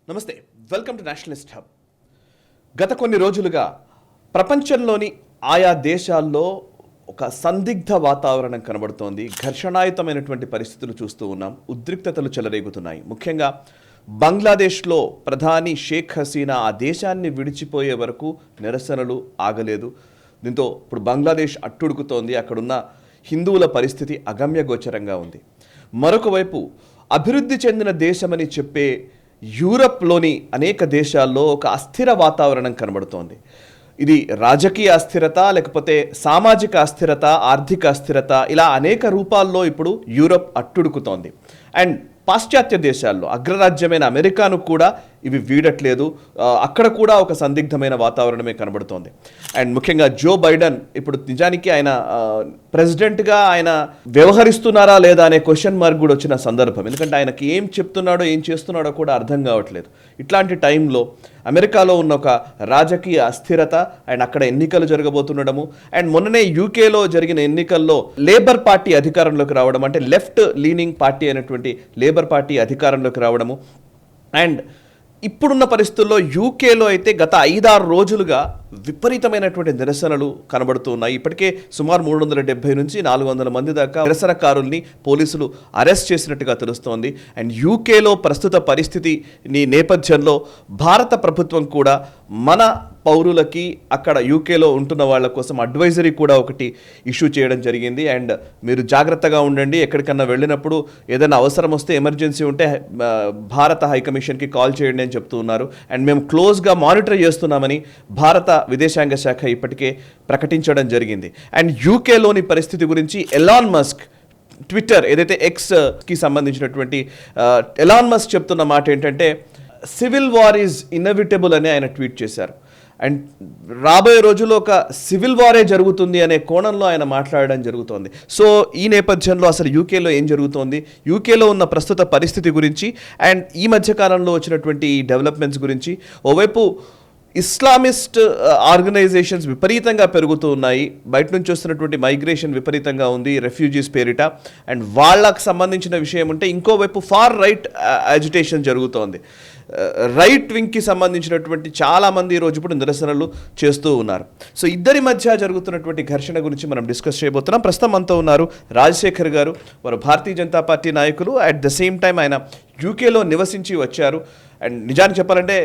నమస్తే, welcome to Nationalist hub. గత కొన్ని రోజులుగా ప్రపంచంలోని ఆయా దేశాల్లో ఒక సందిగ్ధ వాతావరణం కనబడుతోంది. ఘర్షణాయుతమైనటువంటి పరిస్థితులు చూస్తూ ఉన్నాం. ఉద్రిక్తతలు చెలరేగుతున్నాయి. ముఖ్యంగా బంగ్లాదేశ్లో ప్రధాని షేక్ హసీనా ఆ దేశాన్ని విడిచిపోయే వరకు నిరసనలు ఆగలేదు. దీంతో ఇప్పుడు బంగ్లాదేశ్ అట్టుడుకుతోంది. అక్కడున్న హిందువుల పరిస్థితి అగమ్యగోచరంగా ఉంది. మరొక వైపు అభివృద్ధి చెందిన దేశమని చెప్పే యూరప్లోని అనేక దేశాల్లో ఒక అస్థిర వాతావరణం కనబడుతోంది. ఇది రాజకీయ అస్థిరత, లేకపోతే సామాజిక అస్థిరత, ఆర్థిక అస్థిరత, ఇలా అనేక రూపాల్లో ఇప్పుడు యూరప్ అట్టుడుకుతోంది. అండ్ పాశ్చాత్య దేశాల్లో అగ్రరాజ్యమైన అమెరికాను కూడా ఇవి వీడట్లేదు. అక్కడ కూడా ఒక సందిగ్ధమైన వాతావరణమే కనబడుతోంది. అండ్ ముఖ్యంగా జో బైడెన్ ఇప్పుడు నిజానికి ఆయన ప్రెసిడెంట్గా ఆయన వ్యవహరిస్తున్నారా లేదా అనే క్వశ్చన్ మార్క్ కూడా వచ్చిన సందర్భం. ఎందుకంటే ఆయనకి ఏం చెప్తున్నాడో ఏం చేస్తున్నాడో కూడా అర్థం కావట్లేదు. ఇట్లాంటి టైంలో అమెరికాలో ఉన్న ఒక రాజకీయ అస్థిరత అండ్ అక్కడ ఎన్నికలు జరగబోతుండడము, అండ్ మొన్ననే యూకేలో జరిగిన ఎన్నికల్లో లేబర్ పార్టీ అధికారంలోకి రావడం, అంటే లెఫ్ట్ లీనింగ్ పార్టీ అయినటువంటి లేబర్ పార్టీ అధికారంలోకి రావడము. అండ్ ఇప్పుడున్న పరిస్థితుల్లో యూకేలో అయితే గత 5-6 రోజులుగా విపరీతమైనటువంటి నిరసనలు కనబడుతున్నాయి. ఇప్పటికే సుమారు 370 నుంచి 400 మంది దాకా నిరసనకారుల్ని పోలీసులు అరెస్ట్ చేసినట్టుగా తెలుస్తోంది. అండ్ యూకేలో ప్రస్తుత పరిస్థితి నేపథ్యంలో భారత ప్రభుత్వం కూడా మన పౌరులకి అక్కడ యూకేలో ఉంటున్న వాళ్ళ కోసం అడ్వైజరీ కూడా ఒకటి ఇష్యూ చేయడం జరిగింది. అండ్ మీరు జాగ్రత్తగా ఉండండి, ఎక్కడికన్నా వెళ్ళినప్పుడు ఏదైనా అవసరం వస్తే ఎమర్జెన్సీ ఉంటే భారత హైకమిషన్కి కాల్ చేయండి అని చెప్తూ ఉన్నారు. అండ్ మేము క్లోజ్గా మానిటర్ చేస్తున్నామని భారత విదేశాంగ శాఖ ఇప్పటికే ప్రకటించడం జరిగింది. అండ్ యూకేలోని పరిస్థితి గురించి ఎలాన్ మస్క్ ట్విట్టర్ ఏదైతే ఎక్స్కి సంబంధించినటువంటి ఎలాన్ మస్క్ చెప్తున్న మాట ఏంటంటే సివిల్ వార్ ఈజ్ ఇన్నవిటబుల్ అని ఆయన ట్వీట్ చేశారు. అండ్ రాబోయే రోజుల్లో ఒక సివిల్ వారే జరుగుతుంది అనే కోణంలో ఆయన మాట్లాడడం జరుగుతోంది. సో ఈ నేపథ్యంలో అసలు యూకేలో ఏం జరుగుతోంది, యూకేలో ఉన్న ప్రస్తుత పరిస్థితి గురించి అండ్ ఈ మధ్యకాలంలో వచ్చినటువంటి ఈ డెవలప్మెంట్స్ గురించి, ఓవైపు ఇస్లామిస్ట్ ఆర్గనైజేషన్స్ విపరీతంగా పెరుగుతూ ఉన్నాయి, బయట నుంచి వస్తున్నటువంటి మైగ్రేషన్ విపరీతంగా ఉంది రెఫ్యూజీస్ పేరిట, అండ్ వాళ్ళకు సంబంధించిన విషయం ఉంటే ఇంకోవైపు ఫార్ రైట్ అజిటేషన్ జరుగుతోంది. రైట్ వింగ్కి సంబంధించినటువంటి చాలామంది ఈరోజు ఇప్పుడు నిరసనలు చేస్తూ ఉన్నారు. సో ఇద్దరి మధ్య జరుగుతున్నటువంటి ఘర్షణ గురించి మనం డిస్కస్ చేయబోతున్నాం. ప్రస్తుతం మనతో ఉన్నారు రాజశేఖర్ గారు. వారు భారతీయ జనతా పార్టీ నాయకులు. అట్ ద సేమ్ టైం ఆయన యూకేలో నివసించి వచ్చారు. అండ్ నిజానికి చెప్పాలంటే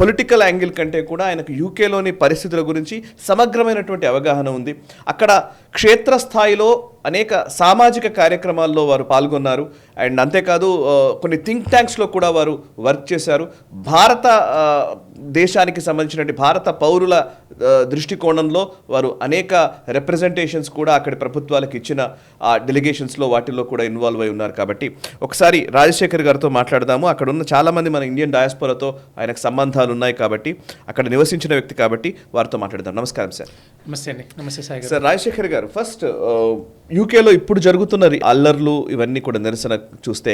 పొలిటికల్ యాంగిల్ కంటే కూడా ఆయనకు యూకేలోని పరిస్థితుల గురించి సమగ్రమైనటువంటి అవగాహన ఉంది. అక్కడ క్షేత్రస్థాయిలో అనేక సామాజిక కార్యక్రమాల్లో వారు పాల్గొన్నారు. అండ్ అంతేకాదు కొన్ని థింక్ ట్యాంక్స్లో కూడా వారు వర్క్ చేశారు. భారత దేశానికి సంబంధించినటువంటి భారత పౌరుల దృష్టికోణంలో వారు అనేక రిప్రజెంటేషన్స్ కూడా అక్కడి ప్రభుత్వాలకు ఇచ్చిన డెలిగేషన్స్లో వాటిల్లో కూడా ఇన్వాల్వ్ అయి ఉన్నారు. కాబట్టి ఒకసారి రాజశేఖర్ గారితో మాట్లాడదాము. అక్కడ ఉన్న చాలామంది మన ఇండియన్ డయాస్పోరాతో ఆయనకు సంబంధాలు ఉన్నాయి కాబట్టి, అక్కడ నివసించిన వ్యక్తి కాబట్టి వారితో మాట్లాడదాం. నమస్కారం సార్. నమస్తే అండి. నమస్తే సాయి గారు. సార్ రాజశేఖర్ గారు, ఫస్ట్ యూకేలో ఇప్పుడు జరుగుతున్న అల్లర్లు ఇవన్నీ కూడా నిరసన చూస్తే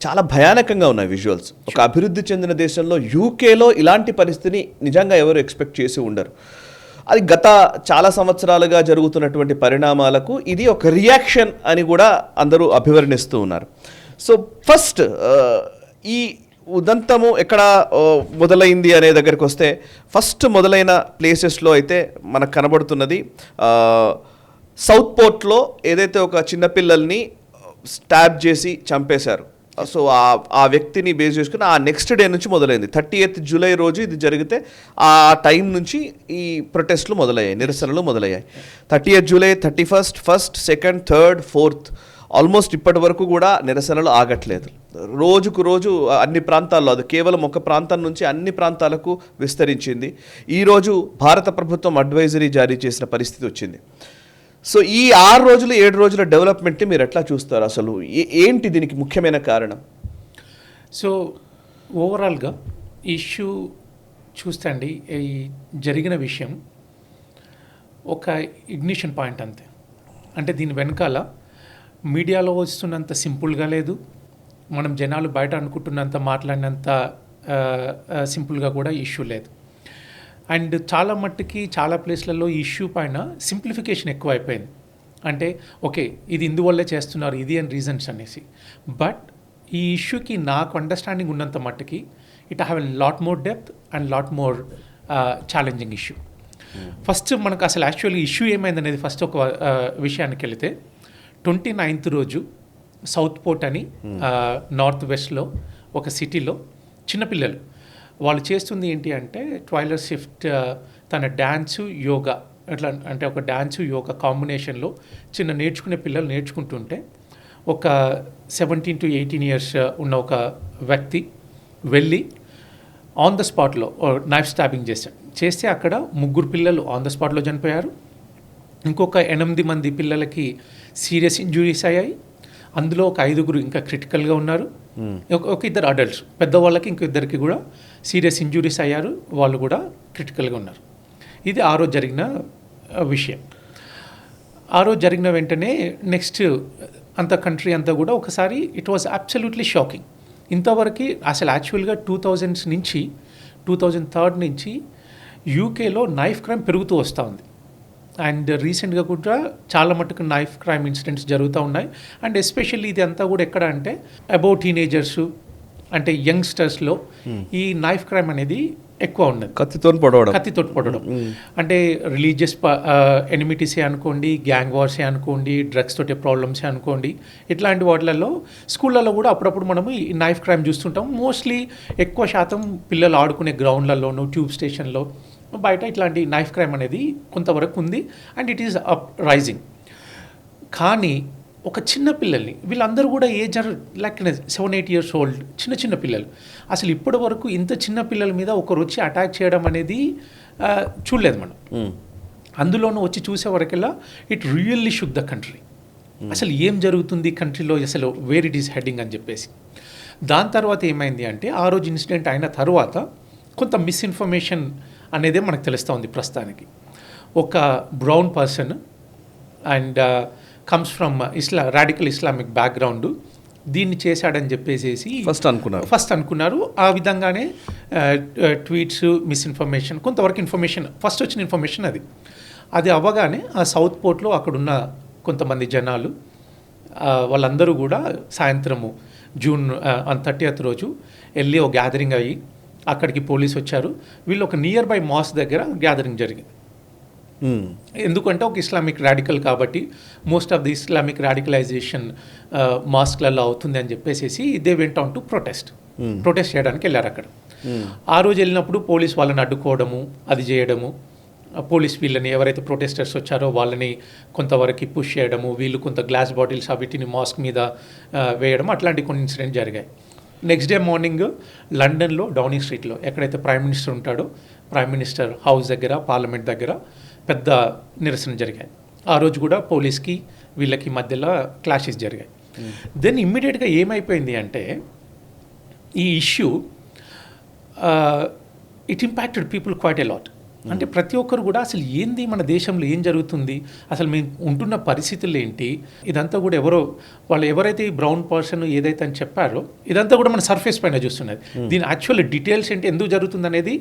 చాలా భయానకంగా ఉన్నాయి విజువల్స్. ఒక అభివృద్ధి చెందిన దేశంలో యూకేలో ఇలాంటి పరిస్థితిని నిజంగా ఎవరు ఎక్స్పెక్ట్ చేసి ఉండరు. అది గత చాలా సంవత్సరాలుగా జరుగుతున్నటువంటి పరిణామాలకు ఇది ఒక రియాక్షన్ అని కూడా అందరూ అభివర్ణిస్తూ ఉన్నారు. సో ఫస్ట్ ఈ ఉదంతము ఎక్కడ మొదలైంది అనే దగ్గరికి వస్తే, ఫస్ట్ మొదలైన ప్లేసెస్లో అయితే మనకు కనబడుతున్నది సౌత్ పోర్ట్లో ఏదైతే ఒక చిన్నపిల్లల్ని స్టాబ్ చేసి చంపేశారు. సో ఆ వ్యక్తిని బేస్ చేసుకుని ఆ నెక్స్ట్ డే నుంచి మొదలైంది. 30th జూలై రోజు ఇది జరిగితే ఆ టైం నుంచి ఈ ప్రొటెస్ట్లు మొదలయ్యాయి, నిరసనలు మొదలయ్యాయి. 30th July, 31st, 1st, 2nd, 3rd, 4th almost ఇప్పటి వరకు కూడా నిరసనలు ఆగట్లేదు. రోజుకు రోజు అన్ని ప్రాంతాల్లో, అది కేవలం ఒక ప్రాంతం నుంచి అన్ని ప్రాంతాలకు విస్తరించింది. ఈరోజు భారత ప్రభుత్వం అడ్వైజరీ జారీ చేసిన పరిస్థితి వచ్చింది. సో ఈ 6 రోజులు 7 రోజుల డెవలప్మెంట్ని మీరు ఎట్లా చూస్తారు? అసలు ఏంటి దీనికి ముఖ్యమైన కారణం? సో ఓవరాల్గా ఇష్యూ చూస్తే అండి, ఈ జరిగిన విషయం ఒక ఇగ్నిషన్ పాయింట్ అంతే. అంటే దీని వెనకాల మీడియాలో వస్తున్నంత సింపుల్గా లేదు, మనం జనాలు బయట అనుకుంటున్నంత మాట్లాడినంత సింపుల్గా కూడా ఇష్యూ లేదు. అండ్ చాలా మట్టుకి చాలా ప్లేస్లలో ఇష్యూ పైన సింప్లిఫికేషన్ ఎక్కువ అయిపోయింది. అంటే ఓకే ఇది ఇందువల్లే చేస్తున్నారు ఇది అని రీజన్స్ అనేసి. బట్ ఈ ఇష్యూకి నాకు అండర్స్టాండింగ్ ఉన్నంత మట్టుకి it have a lot more depth and lot more challenging issue. First మనకు అసలు యాక్చువల్లీ ఇష్యూ ఏమైందనేది ఫస్ట్ ఒక విషయానికి వెళితే 29th రోజు సౌత్ పోర్ట్ అని నార్త్ వెస్ట్లో ఒక సిటీలో చిన్నపిల్లలు వాళ్ళు చేస్తుంది ఏంటి అంటే ట్వైలర్ షిఫ్ట్ తన డ్యాన్సు యోగా అట్లా అంటే ఒక డ్యాన్సు యోగా కాంబినేషన్లో నేర్చుకునే పిల్లలు నేర్చుకుంటుంటే ఒక 17 to 18 years ఉన్న ఒక వ్యక్తి వెళ్ళి ఆన్ ద స్పాట్లో నైఫ్ స్టాబింగ్ చేస్తే అక్కడ 3 పిల్లలు ఆన్ ద స్పాట్లో చనిపోయారు. ఇంకొక 8 మంది పిల్లలకి సీరియస్ ఇంజురీస్ అయ్యాయి. అందులో ఒక 5 ఇంకా క్రిటికల్గా ఉన్నారు. ఒక 2 అడల్ట్స్, పెద్దవాళ్ళకి ఇంకో 2 కూడా సీరియస్ ఇంజురీస్ అయ్యారు, వాళ్ళు కూడా క్రిటికల్గా ఉన్నారు. ఇది ఆ రోజు జరిగిన విషయం. ఆ రోజు జరిగిన వెంటనే నెక్స్ట్ అంత కంట్రీ అంతా కూడా ఒకసారి ఇట్ వాజ్ అబ్సల్యూట్లీ షాకింగ్. ఇంతవరకు అసలు యాక్చువల్గా 2000s నుంచి 2003 నుంచి యూకేలో నైఫ్ క్రైమ్ పెరుగుతూ వస్తూ ఉంది. అండ్ రీసెంట్గా కూడా చాలా మటుకు నైఫ్ క్రైమ్ ఇన్సిడెంట్స్ జరుగుతూ ఉన్నాయి. అండ్ ఎస్పెషల్లీ ఇది అంతా కూడా ఎక్కడ అంటే అబౌవ్ టీనేజర్స్ అంటే యంగ్స్టర్స్లో ఈ నైఫ్ క్రైమ్ అనేది ఎక్కువ ఉన్నది. కత్తితో పొడవడం అంటే రిలీజియస్ ఎనిమిటీసే అనుకోండి, గ్యాంగ్ వార్సే అనుకోండి, డ్రగ్స్ తోటి ప్రాబ్లమ్సే అనుకోండి, ఇట్లాంటి వాటిలలో స్కూళ్ళల్లో కూడా అప్పుడప్పుడు మనము ఈ నైఫ్ క్రైమ్ చూస్తుంటాం. మోస్ట్లీ ఎక్కువ శాతం పిల్లలు ఆడుకునే గ్రౌండ్లలోనూ, ట్యూబ్ స్టేషన్లో, బయట ఇట్లాంటి నైఫ్ క్రైమ్ అనేది కొంతవరకు ఉంది. And it is up rising. కానీ ఒక చిన్న పిల్లల్ని వీళ్ళందరూ కూడా ఏజ్ లైక్ 7-8 years old చిన్న పిల్లలు, అసలు ఇప్పటి వరకు ఇంత చిన్న పిల్లల మీద ఒకరు వచ్చి అటాక్ చేయడం అనేది చూడలేదు మనం. అందులోనూ వచ్చి చూసే వరకెల్లా it really shook the country. అసలు ఏం జరుగుతుంది కంట్రీలో, అసలు వేర్ ఇట్ ఈస్ హెడ్డింగ్ అని చెప్పేసి. దాని తర్వాత ఏమైంది అంటే ఆ రోజు ఇన్సిడెంట్ అయిన తర్వాత కొంత మిస్ఇన్ఫర్మేషన్ అనేదే మనకు తెలుస్తూ ఉంది ప్రస్తుతానికి. ఒక brown person and comes from radical Islamic background దీన్ని చేశాడని చెప్పేసి ఫస్ట్ అనుకున్నారు. ఆ విధంగానే ట్వీట్స్, మిస్ఇన్ఫర్మేషన్, కొంతవరకు ఇన్ఫర్మేషన్, ఫస్ట్ వచ్చిన ఇన్ఫర్మేషన్ అది అవ్వగానే ఆ సౌత్ పోర్ట్లో అక్కడున్న కొంతమంది జనాలు వాళ్ళందరూ కూడా సాయంత్రము జూన్ 30th రోజు వెళ్ళి ఒక గ్యాదరింగ్ అయ్యి అక్కడికి పోలీసు వచ్చారు. వీళ్ళు ఒక నియర్ బై మాస్క్ దగ్గర గ్యాదరింగ్ జరిగింది. ఎందుకంటే ఒక ఇస్లామిక్ రాడికల్ కాబట్టి most of the Islamic radicalization మాస్క్లలో అవుతుంది అని చెప్పేసి they went on to protest చేయడానికి వెళ్ళారు అక్కడ. ఆ రోజు వెళ్ళినప్పుడు పోలీస్ వాళ్ళని అడ్డుకోవడము, అది చేయడము, పోలీస్ వీళ్ళని ఎవరైతే ప్రొటెస్టర్స్ వచ్చారో వాళ్ళని కొంతవరకు పుష్ చేయడము, వీళ్ళు కొంత గ్లాస్ బాటిల్స్ వీటిని మాస్క్ మీద వేయడం, అట్లాంటి కొన్ని ఇన్సిడెంట్ జరిగాయి. నెక్స్ట్ డే మార్నింగ్ లండన్లో డౌనింగ్ స్ట్రీట్లో ఎక్కడైతే ప్రైమ్ మినిస్టర్ ఉంటాడో ప్రైమ్ మినిస్టర్ హౌస్ దగ్గర, పార్లమెంట్ దగ్గర పెద్ద నిరసన జరిగాయి. ఆ రోజు కూడా పోలీస్కి వీళ్ళకి మధ్యలో క్లాషెస్ జరిగాయి. దెన్ ఇమ్మీడియట్గా ఏమైపోయింది అంటే ఈ issue it impacted people quite a lot. అంటే ప్రతి ఒక్కరు కూడా అసలు ఏంది మన దేశంలో ఏం జరుగుతుంది, అసలు మేము ఉంటున్న పరిస్థితులు ఏంటి, ఇదంతా కూడా ఎవరైతే ఈ బ్రౌన్ పర్సన్ ఏదైతే అని చెప్పారో ఇదంతా కూడా మన సర్ఫేస్ పైన చూస్తున్నది. దీని యాక్చువల్ డీటెయిల్స్ ఏంటి, ఎందుకు జరుగుతుంది అనేది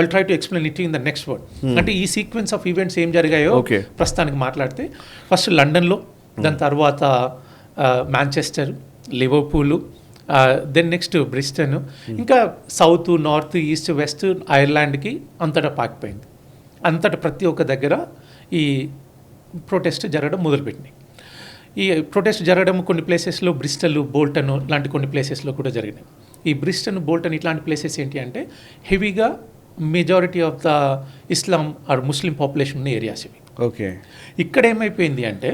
I try to explain it in the next word. అంటే ఈ సీక్వెన్స్ ఆఫ్ ఈవెంట్స్ ఏం జరిగాయో ప్రస్తుతానికి మాట్లాడితే ఫస్ట్ లండన్లో, దాని తర్వాత మాంచెస్టర్, లివర్పూల్, దెన్ నెక్స్ట్ బ్రిస్టన్, ఇంకా సౌత్, నార్త్, ఈస్ట్, వెస్ట్, ఐర్లాండ్కి అంతటా పాకిపోయింది. అంతటా ప్రతి ఒక్క దగ్గర ఈ ప్రొటెస్ట్ జరగడం మొదలుపెట్టినాయి. ఈ ప్రొటెస్ట్ జరగడం కొన్ని ప్లేసెస్లో బ్రిస్టల్, బోల్టన్ లాంటి కొన్ని ప్లేసెస్లో కూడా జరిగినాయి. ఈ బ్రిస్టన్, బోల్టన్ ఇట్లాంటి ప్లేసెస్ ఏంటి అంటే హెవీగా majority of the Islam or Muslim population ఉన్న ఏరియాస్ ఇవి. ఓకే. ఇక్కడ ఏమైపోయింది అంటే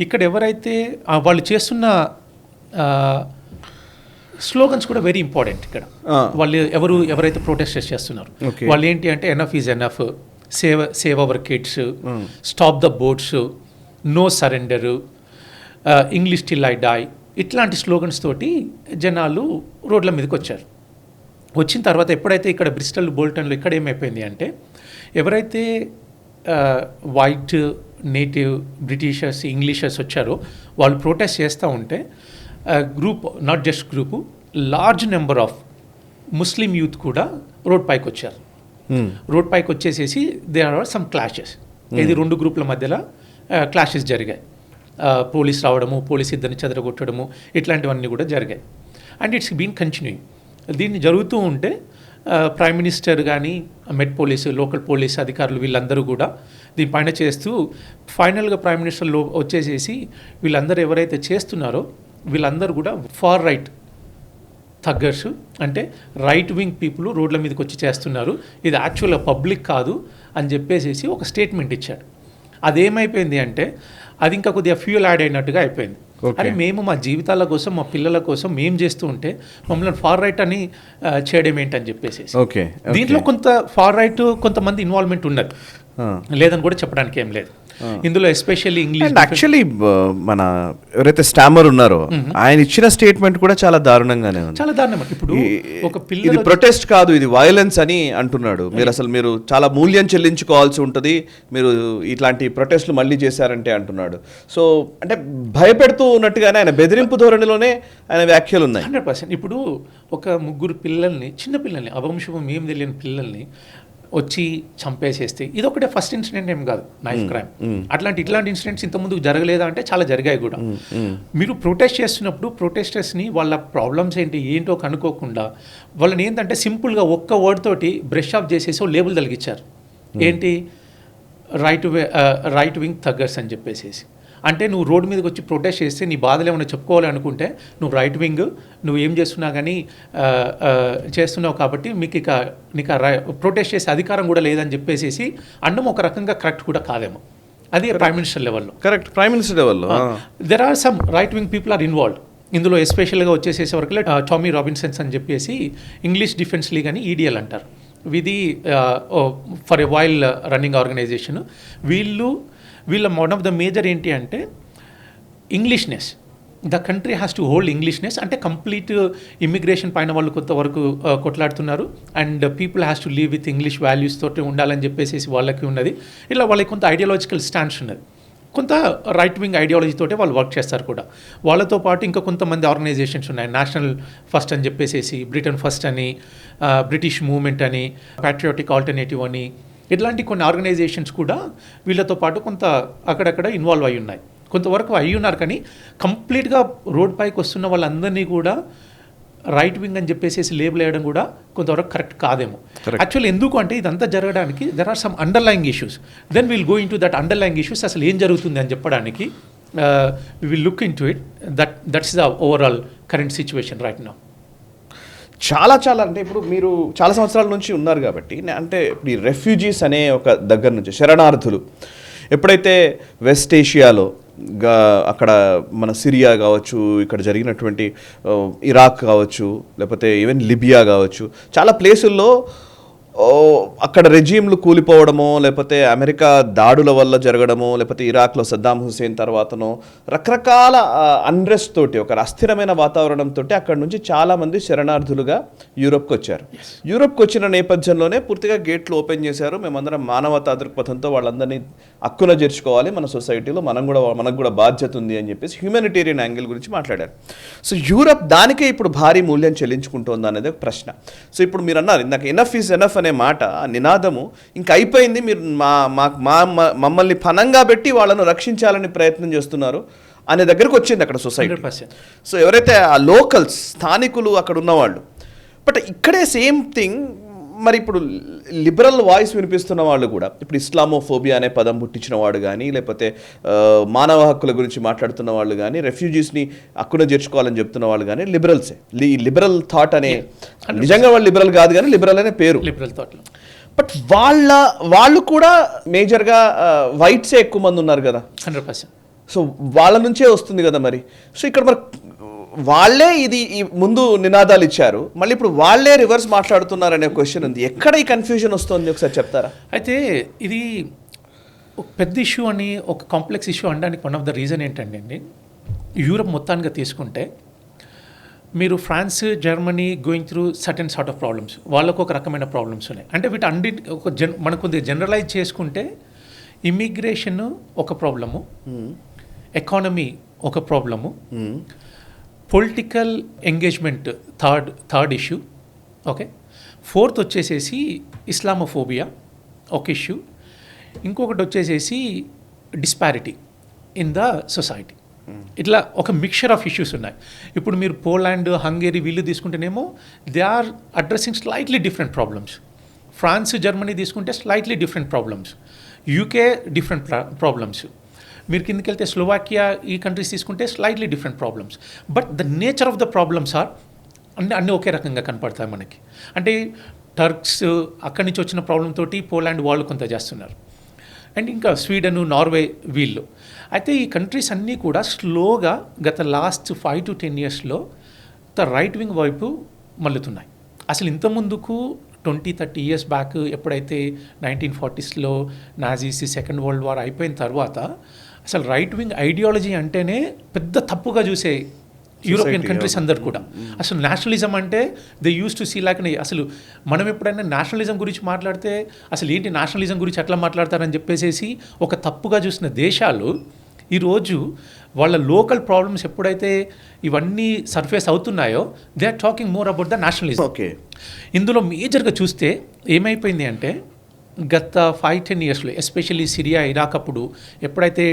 ఇక్కడ ఎవరైతే వాళ్ళు చేస్తున్న స్లోగన్స్ కూడా వెరీ ఇంపార్టెంట్. ఇక్కడ వాళ్ళు ఎవరైతే ప్రొటెస్ట్ చేస్తున్నారు వాళ్ళు ఏంటి అంటే enough is enough, save our kids, stop the boats, no surrender, English till I die, ఇట్లాంటి స్లోగన్స్ తోటి జనాలు రోడ్ల మీదకి వచ్చారు. వచ్చిన తర్వాత ఎప్పుడైతే ఇక్కడ బ్రిస్టల్, బోల్టన్లో ఇక్కడ ఏమైపోయింది అంటే ఎవరైతే వైట్, నేటివ్, బ్రిటిషర్స్, ఇంగ్లీషర్స్ వచ్చారో వాళ్ళు ప్రొటెస్ట్ చేస్తూ ఉంటే group, not just group, large number of Muslim youth కూడా రోడ్ పైకి వచ్చారు. రోడ్ పైకి వచ్చేసేసి దేర్ ఆర్ సమ్ క్లాషెస్. ఇది 2 గ్రూపుల మధ్యలో క్లాషెస్ జరిగాయి. పోలీస్ రావడము, పోలీస్ ఇద్దరిని చెదరగొట్టడము, ఇట్లాంటివన్నీ కూడా జరిగాయి. And it's been continuing. దీన్ని జరుగుతూ ఉంటే ప్రైమ్ మినిస్టర్ కానీ మెట్ పోలీసు లోకల్ పోలీస్ అధికారులు వీళ్ళందరూ కూడా దీనిపైన చేస్తూ ఫైనల్గా ప్రైమ్ మినిస్టర్లో వచ్చేసేసి వీళ్ళందరూ ఎవరైతే చేస్తున్నారో వీళ్ళందరూ కూడా ఫార్ రైట్ థగ్గర్స్, అంటే రైట్ వింగ్ పీపుల్ రోడ్ల మీదకి వచ్చి చేస్తున్నారు, ఇది యాక్చువల్గా పబ్లిక్ కాదు అని చెప్పేసి ఒక స్టేట్మెంట్ ఇచ్చాడు. అదేమైపోయింది అంటే అది ఇంకా కొద్దిగా ఫ్యూయల్ యాడ్ అయినట్టుగా అయిపోయింది. అరే మేము మా జీవితాల కోసం మా పిల్లల కోసం మేము చేస్తూ ఉంటే మమ్మల్ని ఫార్ రైట్ అని చేయడం ఏంటని చెప్పేసి దీంట్లో కొంత ఫార్ రైట్ కొంతమంది ఇన్వాల్వ్మెంట్ ఉన్నది, లేదని కూడా చెప్పడానికి ఏం లేదు. ఇందులో ఎస్పెషల్లీ ఇంగ్లీష్ యాక్చువల్లీ మన ఎవరైతే స్టామర్ ఉన్నారో ఆయన ఇచ్చిన స్టేట్మెంట్ కూడా చాలా దారుణంగానే ఉంది. చాలా దారుణం. ఇప్పుడు ఒక పిల్ల ఇది ప్రొటెస్ట్ కాదు, ఇది వైలెన్స్ అని అంటున్నాడు. మీరు చాలా మూల్యం చెల్లించుకోవాల్సి ఉంటుంది మీరు ఇట్లాంటి ప్రొటెస్ట్లు మళ్ళీ చేశారంటే అంటున్నాడు. సో అంటే భయపెడుతూ ఉన్నట్టుగానే ఆయన బెదిరింపు ధోరణిలోనే ఆయన వ్యాఖ్యలు ఉన్నాయి. 100%. ఇప్పుడు ఒక ముగ్గురు పిల్లల్ని, చిన్న పిల్లల్ని, అవంశం ఏం తెలియని పిల్లల్ని వచ్చి చంపేసేస్తే ఇది ఒకటే ఫస్ట్ ఇన్సిడెంట్ ఏం కాదు నైఫ్ క్రైమ్. ఇట్లాంటి ఇన్సిడెంట్స్ ఇంతకుముందు జరగలేదా అంటే చాలా జరిగాయి కూడా. మీరు ప్రొటెస్ట్ చేస్తున్నప్పుడు ప్రొటెస్టర్స్ని వాళ్ళ ప్రాబ్లమ్స్ ఏంటో కనుక్కోకుండా వాళ్ళని ఏంటంటే సింపుల్గా ఒక్క వర్డ్ తోటి బ్రష్ ఆఫ్ చేసేసి లేబుల్ తగిలిచ్చారు. ఏంటి రైట్ వింగ్ థగ్గర్స్ అని చెప్పేసి. అంటే నువ్వు రోడ్డు మీదకి వచ్చి ప్రొటెస్ట్ చేస్తే నీ బాధలు ఏమైనా చెప్పుకోవాలి అనుకుంటే నువ్వు రైట్ వింగ్, నువ్వు ఏం చేస్తున్నా కానీ చేస్తున్నావు కాబట్టి నీకు ప్రొటెస్ట్ చేసే అధికారం కూడా లేదని చెప్పేసి అన్నం ఒక రకంగా కరెక్ట్ కూడా కాదేమో. అది ప్రైమ్ మినిస్టర్ లెవెల్లో. కరెక్ట్, ప్రైమ్ మినిస్టర్ లెవెల్లో there are some right wing people are involved ఇందులో. ఎస్పెషల్గా వచ్చేసేసే వరకు టామీ రాబిన్సన్స్ అని చెప్పేసి ఇంగ్లీష్ డిఫెన్స్ లీగ్ అని ఈడిఎల్ అంటారు. ఇది for a while running organisation. వీళ్ళ వన్ ఆఫ్ ద మేజర్ ఏంటి అంటే Englishness. The country has to hold Englishness. అంటే కంప్లీట్ ఇమిగ్రేషన్ పైన వాళ్ళు కొంతవరకు కొట్లాడుతున్నారు. And people has to leave with English values తోటి ఉండాలని చెప్పేసి వాళ్ళకి ఉన్నది. ఇలా వాళ్ళకి కొంత ఐడియాలజికల్ స్టాండ్స్ ఉన్నది. కొంత రైట్ వింగ్ ఐడియాలజీతోటే వాళ్ళు వర్క్ చేస్తారు కూడా. వాళ్ళతో పాటు ఇంకా కొంతమంది ఆర్గనైజేషన్స్ ఉన్నాయి. నేషనల్ ఫస్ట్ అని చెప్పేసి, బ్రిటన్ ఫస్ట్ అని, బ్రిటిష్ మూవ్మెంట్ అని, ప్యాట్రియాటిక్ ఆల్టర్నేటివ్ అని, ఇట్లాంటి కొన్ని ఆర్గనైజేషన్స్ కూడా వీళ్ళతో పాటు కొంత అక్కడక్కడ ఇన్వాల్వ్ అయి ఉన్నాయి. కొంతవరకు అయి ఉన్నారు. కానీ కంప్లీట్గా రోడ్ పైకి వస్తున్న వాళ్ళందరినీ కూడా రైట్ వింగ్ అని చెప్పేసి లేబుల్ వేయడం కూడా కొంతవరకు కరెక్ట్ కాదేమో. యాక్చువల్లీ ఎందుకు అంటే ఇదంతా జరగడానికి there are some underlying issues. Then will go into that underlying issues. అసలు ఏం జరుగుతుంది అని చెప్పడానికి we will look into it. That's the overall current situation right now. చాలా అంటే ఇప్పుడు మీరు చాలా సంవత్సరాల నుంచి ఉన్నారు కాబట్టి, అంటే ఇప్పుడు ఈ రెఫ్యూజీస్ అనే ఒక దగ్గర నుంచి శరణార్థులు ఎప్పుడైతే వెస్ట్ ఏషియాలో అక్కడ మన సిరియా కావచ్చు, ఇక్కడ జరిగినటువంటి ఇరాక్ కావచ్చు, లేకపోతే ఈవెన్ లిబియా కావచ్చు, చాలా ప్లేసుల్లో అక్కడ రెజీమ్లు కూలిపోవడమో, లేకపోతే అమెరికా దాడుల వల్ల జరగడమో, లేకపోతే ఇరాక్లో సద్దాం హుసేన్ తర్వాతనో రకరకాల అన్రెస్ట్ తోటి, ఒక అస్థిరమైన వాతావరణంతో అక్కడ నుంచి చాలామంది శరణార్థులుగా యూరోప్కి వచ్చారు. యూరోప్కి వచ్చిన నేపథ్యంలోనే పూర్తిగా గేట్లు ఓపెన్ చేశారు. మేమందరం మానవతా దృక్పథంతో వాళ్ళందరినీ హక్కున చేర్చుకోవాలి, మన సొసైటీలో మనకు కూడా బాధ్యత ఉంది అని చెప్పేసి హ్యూమానిటేరియన్ యాంగిల్ గురించి మాట్లాడారు. సో యూరోప్ దానికే ఇప్పుడు భారీ మూల్యం చెల్లించుకుంటోంది అనేది ఒక ప్రశ్న. సో ఇప్పుడు మీరు అన్నారు ఇందాక ఎనఫ్ ఈజ్ ఎనఫ్ అనే మాట, నినాదము ఇంకా అయిపోయింది, మీరు మమ్మల్ని పనంగా పెట్టి వాళ్ళను రక్షించాలని ప్రయత్నం చేస్తున్నారు అనే దగ్గరకు వచ్చింది అక్కడ సొసైటీ. సో ఎవరైతే ఆ లోకల్స్, స్థానికులు అక్కడ ఉన్నవాళ్ళు, బట్ ఇక్కడే సేమ్ థింగ్. మరి ఇప్పుడు లిబరల్ వాయిస్ వినిపిస్తున్న వాళ్ళు కూడా, ఇప్పుడు ఇస్లామోఫోబియా అనే పదం పుట్టించిన వాడు కానీ, లేకపోతే మానవ హక్కుల గురించి మాట్లాడుతున్న వాళ్ళు కానీ, రెఫ్యూజీస్ని హక్కున చేర్చుకోవాలని చెప్తున్న వాళ్ళు కానీ లిబరల్సే. ఈ లిబరల్ థాట్ అనే, నిజంగా వాళ్ళు లిబరల్ కాదు కానీ లిబరల్ అనే పేరు. Liberal thought. బట్ వాళ్ళు కూడా మేజర్గా వైట్సే ఎక్కువ మంది ఉన్నారు కదా. 100%. సో వాళ్ళ నుంచే వస్తుంది కదా మరి. సో ఇక్కడ మరి వాళ్ళే ఇది ముందు నినాదాలు ఇచ్చారు, మళ్ళీ ఇప్పుడు వాళ్ళే రివర్స్ మాట్లాడుతున్నారనే క్వశ్చన్ ఉంది. ఎక్కడ ఈ కన్ఫ్యూజన్ వస్తుంది ఒకసారి చెప్తారా? అయితే ఇది ఒక పెద్ద ఇష్యూ అని, ఒక కాంప్లెక్స్ ఇష్యూ అనడానికి వన్ ఆఫ్ ద రీజన్ ఏంటంటే, యూరప్ మొత్తానికి తీసుకుంటే మీరు France, Germany going through certain sort of problems, వాళ్ళకు ఒక రకమైన ప్రాబ్లమ్స్ ఉన్నాయి. అంటే వీటి అన్నిటి మనకు కొద్దిగా జనరలైజ్ చేసుకుంటే ఇమిగ్రేషన్ ఒక ప్రాబ్లము, ఎకానమీ ఒక problem, political engagement third issue, okay. Fourth వచ్చేసేసి ఇస్లామోఫోబియా ఒక ఇష్యూ, ఇంకొకటి వచ్చేసేసి డిస్పారిటీ ఇన్ ద సొసైటీ. ఇట్లా ఒక మిక్చర్ ఆఫ్ ఇష్యూస్ ఉన్నాయి. ఇప్పుడు మీరు పోలాండ్, హంగేరీ వీళ్ళు తీసుకుంటేనేమో they are addressing slightly different problems. France, Germany తీసుకుంటే slightly different problems. UK different problems. మీరు కిందకి వెళ్తే స్లోవాకియా, ఈ కంట్రీస్ తీసుకుంటే slightly different problems. But the nature of the problems are అన్నీ ఒకే రకంగా కనపడతాయి మనకి. అంటే టర్క్స్ అక్కడి నుంచి వచ్చిన ప్రాబ్లం తోటి పోలాండ్ వాళ్ళు కొంత చేస్తున్నారు, అండ్ ఇంకా స్వీడన్, నార్వే వీళ్ళు. అయితే ఈ కంట్రీస్ అన్నీ కూడా స్లోగా గత లాస్ట్ 5 to 10 yearsలో రైట్ వింగ్ వైపు మళ్ళుతున్నాయి. అసలు ఇంత ముందుకు 20-30 years బ్యాక్ ఎప్పుడైతే 1940sలో నాజీస్ సెకండ్ వరల్డ్ వార్ అయిపోయిన తర్వాత అసలు రైట్ వింగ్ ఐడియాలజీ అంటేనే పెద్ద తప్పుగా చూసే యూరోపియన్ కంట్రీస్ అందరు కూడా. అసలు నేషనలిజం అంటే they use to see like, అసలు మనం ఎప్పుడైనా నేషనలిజం గురించి మాట్లాడితే అసలు ఏంటి నేషనలిజం గురించి ఎట్లా మాట్లాడతారని చెప్పేసి ఒక తప్పుగా చూసిన దేశాలు ఈరోజు వాళ్ళ లోకల్ ప్రాబ్లమ్స్ ఎప్పుడైతే ఇవన్నీ సర్ఫేస్ అవుతున్నాయో they are talking more about the nationalism. Okay, ఇందులో మేజర్గా చూస్తే ఏమైపోయింది అంటే గత 5-10 yearsలో ఎస్పెషల్లీ సిరియా, ఇరాక్ అప్పుడు ఎప్పుడైతే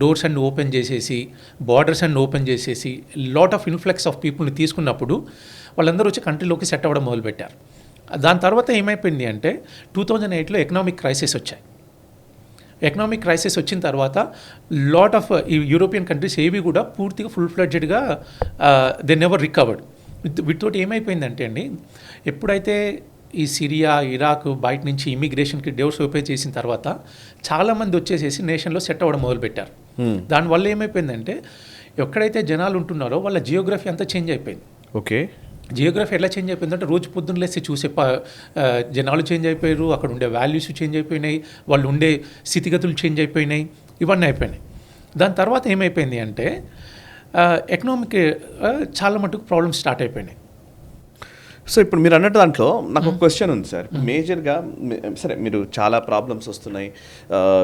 డోర్స్ అన్ని ఓపెన్ చేసేసి బార్డర్స్ అన్ని ఓపెన్ చేసేసి లాట్ ఆఫ్ ఇన్ఫ్లక్స్ ఆఫ్ పీపుల్ని తీసుకున్నప్పుడు వాళ్ళందరూ వచ్చి కంట్రీలోకి సెట్ అవ్వడం మొదలుపెట్టారు. దాని తర్వాత ఏమైపోయింది అంటే 2008లో ఎకనామిక్ క్రైసిస్ వచ్చాయి. ఎకనామిక్ క్రైసిస్ వచ్చిన తర్వాత లాట్ ఆఫ్ ఈ యూరోపియన్ కంట్రీస్ ఏవి కూడా పూర్తిగా ఫుల్ ఫ్లెడ్జెడ్గా దే నెవర్ రికవర్డ్. వీటితోటి ఏమైపోయిందంటే అండి, ఎప్పుడైతే ఈ సిరియా, ఇరాక్ బయట నుంచి ఇమిగ్రేషన్కి డోర్స్ ఓపెన్ చేసిన తర్వాత చాలామంది వచ్చేసేసి నేషన్లో సెట్ అవ్వడం మొదలుపెట్టారు. దానివల్ల ఏమైపోయిందంటే ఎక్కడైతే జనాలు ఉంటున్నారో వాళ్ళ జియోగ్రఫీ అంతా చేంజ్ అయిపోయింది. ఓకే, జియోగ్రఫీ ఎలా చేంజ్ అయిపోయిందంటే రోజు పొద్దున్న లేసి చూసే జనాలు చేంజ్ అయిపోయారు, అక్కడ ఉండే వాల్యూస్ చేంజ్ అయిపోయినాయి, వాళ్ళు ఉండే స్థితిగతులు చేంజ్ అయిపోయినాయి, ఇవన్నీ అయిపోయినాయి. దాని తర్వాత ఏమైపోయింది అంటే ఎకనామిక్ చాలా మటుకు ప్రాబ్లమ్స్ స్టార్ట్ అయిపోయినాయి. సో ఇప్పుడు మీరు అన్నట్టు దాంట్లో నాకు ఒక క్వశ్చన్ ఉంది సార్. మేజర్గా సరే, మీరు చాలా ప్రాబ్లమ్స్ వస్తున్నాయి,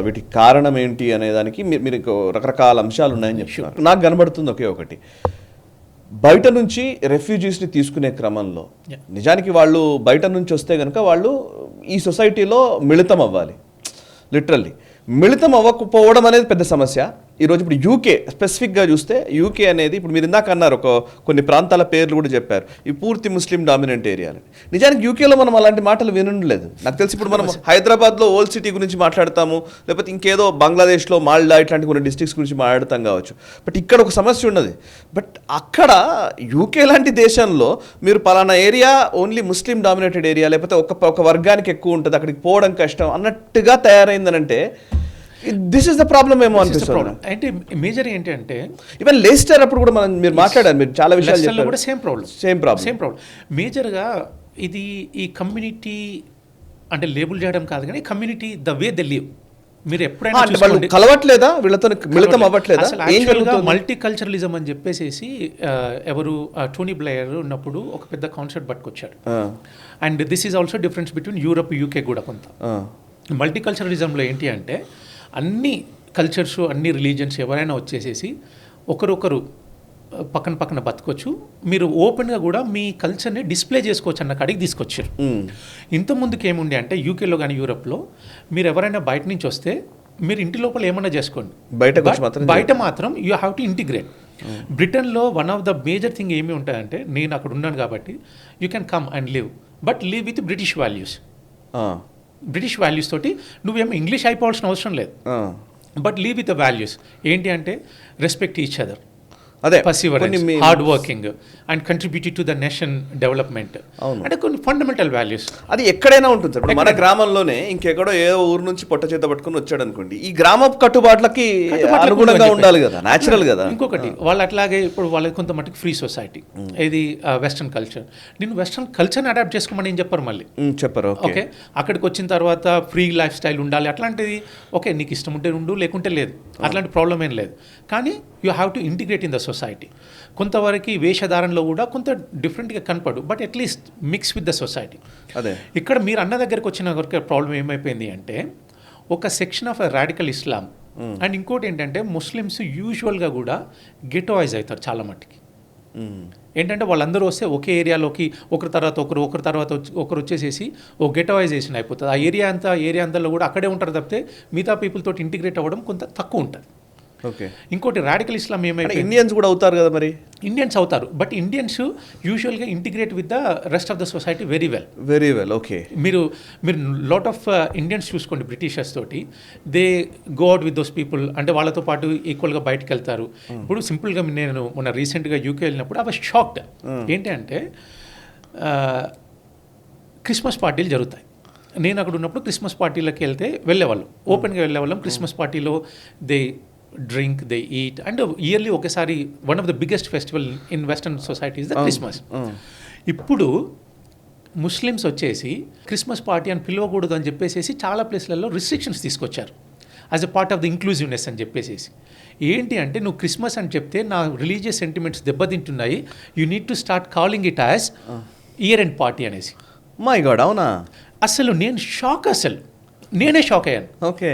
వీటికి కారణం ఏంటి అనే దానికి మీరు రకరకాల అంశాలు ఉన్నాయని చెప్తున్నారు. నాకు కనబడుతుంది ఒకే ఒకటి, బయట నుంచి రెఫ్యూజీస్ని తీసుకునే క్రమంలో నిజానికి వాళ్ళు బయట నుంచి వస్తే కనుక వాళ్ళు ఈ సొసైటీలో మిళితం అవ్వాలి. లిటరల్లీ మిళితం అవ్వకపోవడం అనేది పెద్ద సమస్య. ఈరోజు ఇప్పుడు యూకే స్పెసిఫిక్గా చూస్తే, యూకే అనేది ఇప్పుడు మీరు ఇందాక అన్నారు కొన్ని ప్రాంతాల పేర్లు కూడా చెప్పారు, ఈ పూర్తి ముస్లిం డామినెంట్ ఏరియాలు. నిజానికి యూకేలో మనం అలాంటి మాటలు వినలేదు. నాకు తెలిసి ఇప్పుడు మనం హైదరాబాద్లో ఓల్డ్ సిటీ గురించి మాట్లాడతాము, లేకపోతే ఇంకేదో బంగ్లాదేశ్లో మాల్డా ఇట్లాంటి కొన్ని డిస్ట్రిక్ట్స్ గురించి మాట్లాడతాం కావచ్చు. బట్ ఇక్కడ ఒక సమస్య ఉన్నది. బట్ అక్కడ యూకే లాంటి దేశంలో మీరు పలానా area only Muslim dominated area, లేకపోతే ఒక వర్గానికి ఎక్కువ ఉంటుంది, అక్కడికి పోవడం కష్టం అన్నట్టుగా తయారైందనంటే దిస్ ఇస్ ద ప్రాబ్లమ్ ఏమో అనిపిస్తుంది. అంటే మేజర్ ఏంటి అంటే ఈవెన్ లెస్టర్ అప్పుడు కూడా మీరు మాట్లాడారు, మీరు చాలా విషయాలు చెప్పారు కూడా సేమ్ ప్రాబ్లం. మేజర్గా ఇది ఈ కమ్యూనిటీ అంటే లేబుల్ చేయడం కాదు కానీ community the way they live. మీరు ఎప్పుడైనా కలవట్లేదా, వీళ్ళతో మిళితం అవ్వట్లేదా? మల్టీ కల్చరలిజం అని చెప్పేసి ఎవరు టోనీ బ్లెయిర్ ఉన్నప్పుడు ఒక పెద్ద కాన్సెప్ట్ పట్టుకొచ్చాడు. And this is also difference between Europe, UK కూడా కొంత. మల్టీ కల్చరలిజంలో ఏంటి అంటే అన్ని కల్చర్స్, అన్ని రిలీజియన్స్ ఎవరైనా వచ్చేసేసి ఒకరొకరు పక్కన బతకొచ్చు, మీరు ఓపెన్గా కూడా మీ కల్చర్ని డిస్ప్లే చేసుకోవచ్చు అన్న కాడికి తీసుకొచ్చారు. ఇంత ముందుకు ఏముండే అంటే యూకేలో కానీ యూరప్లో మీరు ఎవరైనా బయట నుంచి వస్తే మీరు ఇంటి లోపల ఏమన్నా చేసుకోండి, బయట మాత్రం యూ హ్యావ్ టు ఇంటిగ్రేట్. బ్రిటన్లో one of the major thing ఏమి ఉంటాయంటే, నేను అక్కడ ఉన్నాను కాబట్టి you can come and live, but live with British values. British values తోటి నువ్వేమో ఇంగ్లీష్ అయిపోవాల్సిన అవసరం లేదు, but leave with the values. ఏంటి అంటే రెస్పెక్ట్ ఈచ్ అదర్, అదే Perseverance, hard working and contributed to the nation development, అంటే కొన్ని ఫండమెంటల్ వాల్యూస్. అది ఎక్కడైనా ఉంటుంది సార్. మన గ్రామంలోనే ఇంకెక్కడో ఏ ఊరు నుంచి పొట్ట చేత పట్టుకుని వచ్చాడు అనుకోండి, ఈ గ్రామ కట్టుబాట్లకి అనుగుణంగా ఉండాలి కదా, న్యాచురల్ కదా. ఇంకొకటి వాళ్ళు అట్లాగే ఇప్పుడు వాళ్ళకి కొంత మటుకు ఫ్రీ సొసైటీ, ఇది వెస్ట్రన్ కల్చర్. నేను వెస్ట్రన్ కల్చర్ని అడాప్ట్ చేసుకోమని ఏం చెప్పరు, మళ్ళీ చెప్పరు. ఓకే, అక్కడికి వచ్చిన తర్వాత ఫ్రీ లైఫ్ స్టైల్ ఉండాలి అట్లాంటిది. ఓకే, నీకు ఇష్టం ఉంటే ఉండు, లేకుంటే లేదు, అట్లాంటి ప్రాబ్లం ఏం లేదు. కానీ you have to integrate in the society. కొంతవరకు వేషధారణలో కూడా కొంత డిఫరెంట్గా కనపడు, but at least mix with the society. అదే ఇక్కడ మీరు అన్న దగ్గరికి వచ్చిన వరకు ప్రాబ్లం ఏమైపోయింది అంటే, ఒక section of radical Islam and ఇంకోటి ఏంటంటే ముస్లిమ్స్ యూజువల్గా కూడా గెటోయిజ్ అవుతారు చాలా మట్టుకి. ఏంటంటే వాళ్ళందరూ వస్తే ఒకే ఏరియాలోకి ఒకరి తర్వాత ఒకరు వచ్చేసేసి ఓ గెటోయిజేషన్ అయిపోతుంది. ఆ ఏరియా అంతలో కూడా అక్కడే ఉంటారు తప్పితే మిగతా పీపుల్ తోటి ఇంటిగ్రేట్ అవ్వడం కొంత తక్కువ ఉంటుంది. ఓకే. ఇంకోటి రాడికల్ ఇస్లాం ఏమైపోయింది, ఇండియన్స్ కూడా అవుతారు కదా మరి. ఇండియన్స్ అవుతారు, బట్ ఇండియన్స్ యూజువల్గా integrate with the rest of the society very well. Very well. Okay. మీరు లాట్ ఆఫ్ ఇండియన్స్ చూసుకోండి బ్రిటిషర్స్ తోటి, they go out with those people, అంటే వాళ్ళతో పాటు ఈక్వల్గా బయటకు వెళ్తారు. ఇప్పుడు సింపుల్గా నేను మొన్న రీసెంట్గా యూకే వెళ్ళినప్పుడు ఐ వాజ్ షాక్డ్. ఏంటి అంటే క్రిస్మస్ పార్టీలు జరుగుతాయి. నేను అక్కడ ఉన్నప్పుడు క్రిస్మస్ పార్టీలకు వెళ్ళేవాళ్ళం, ఓపెన్గా వెళ్ళేవాళ్ళం. క్రిస్మస్ పార్టీలో they drink, they eat, and yearly ఒకసారి one of the biggest festival in western society is the Christmas. ఇప్పుడు ముస్లిమ్స్ వచ్చేసి క్రిస్మస్ పార్టీ అని పిలవకూడదు అని చెప్పేసి చాలా ప్లేస్లలో రిస్ట్రిక్షన్స్ తీసుకొచ్చారు as a part of the inclusiveness అని చెప్పేసి. ఏంటి అంటే నువ్వు క్రిస్మస్ అని చెప్తే నా రిలీజియస్ సెంటిమెంట్స్ దెబ్బతింటున్నాయి, you need to start calling it as year end party అనేసి. మై గాడ్, అవునా? అసలు నేను షాక్, అసలు నేనే షాక్ అయ్యాను. Okay.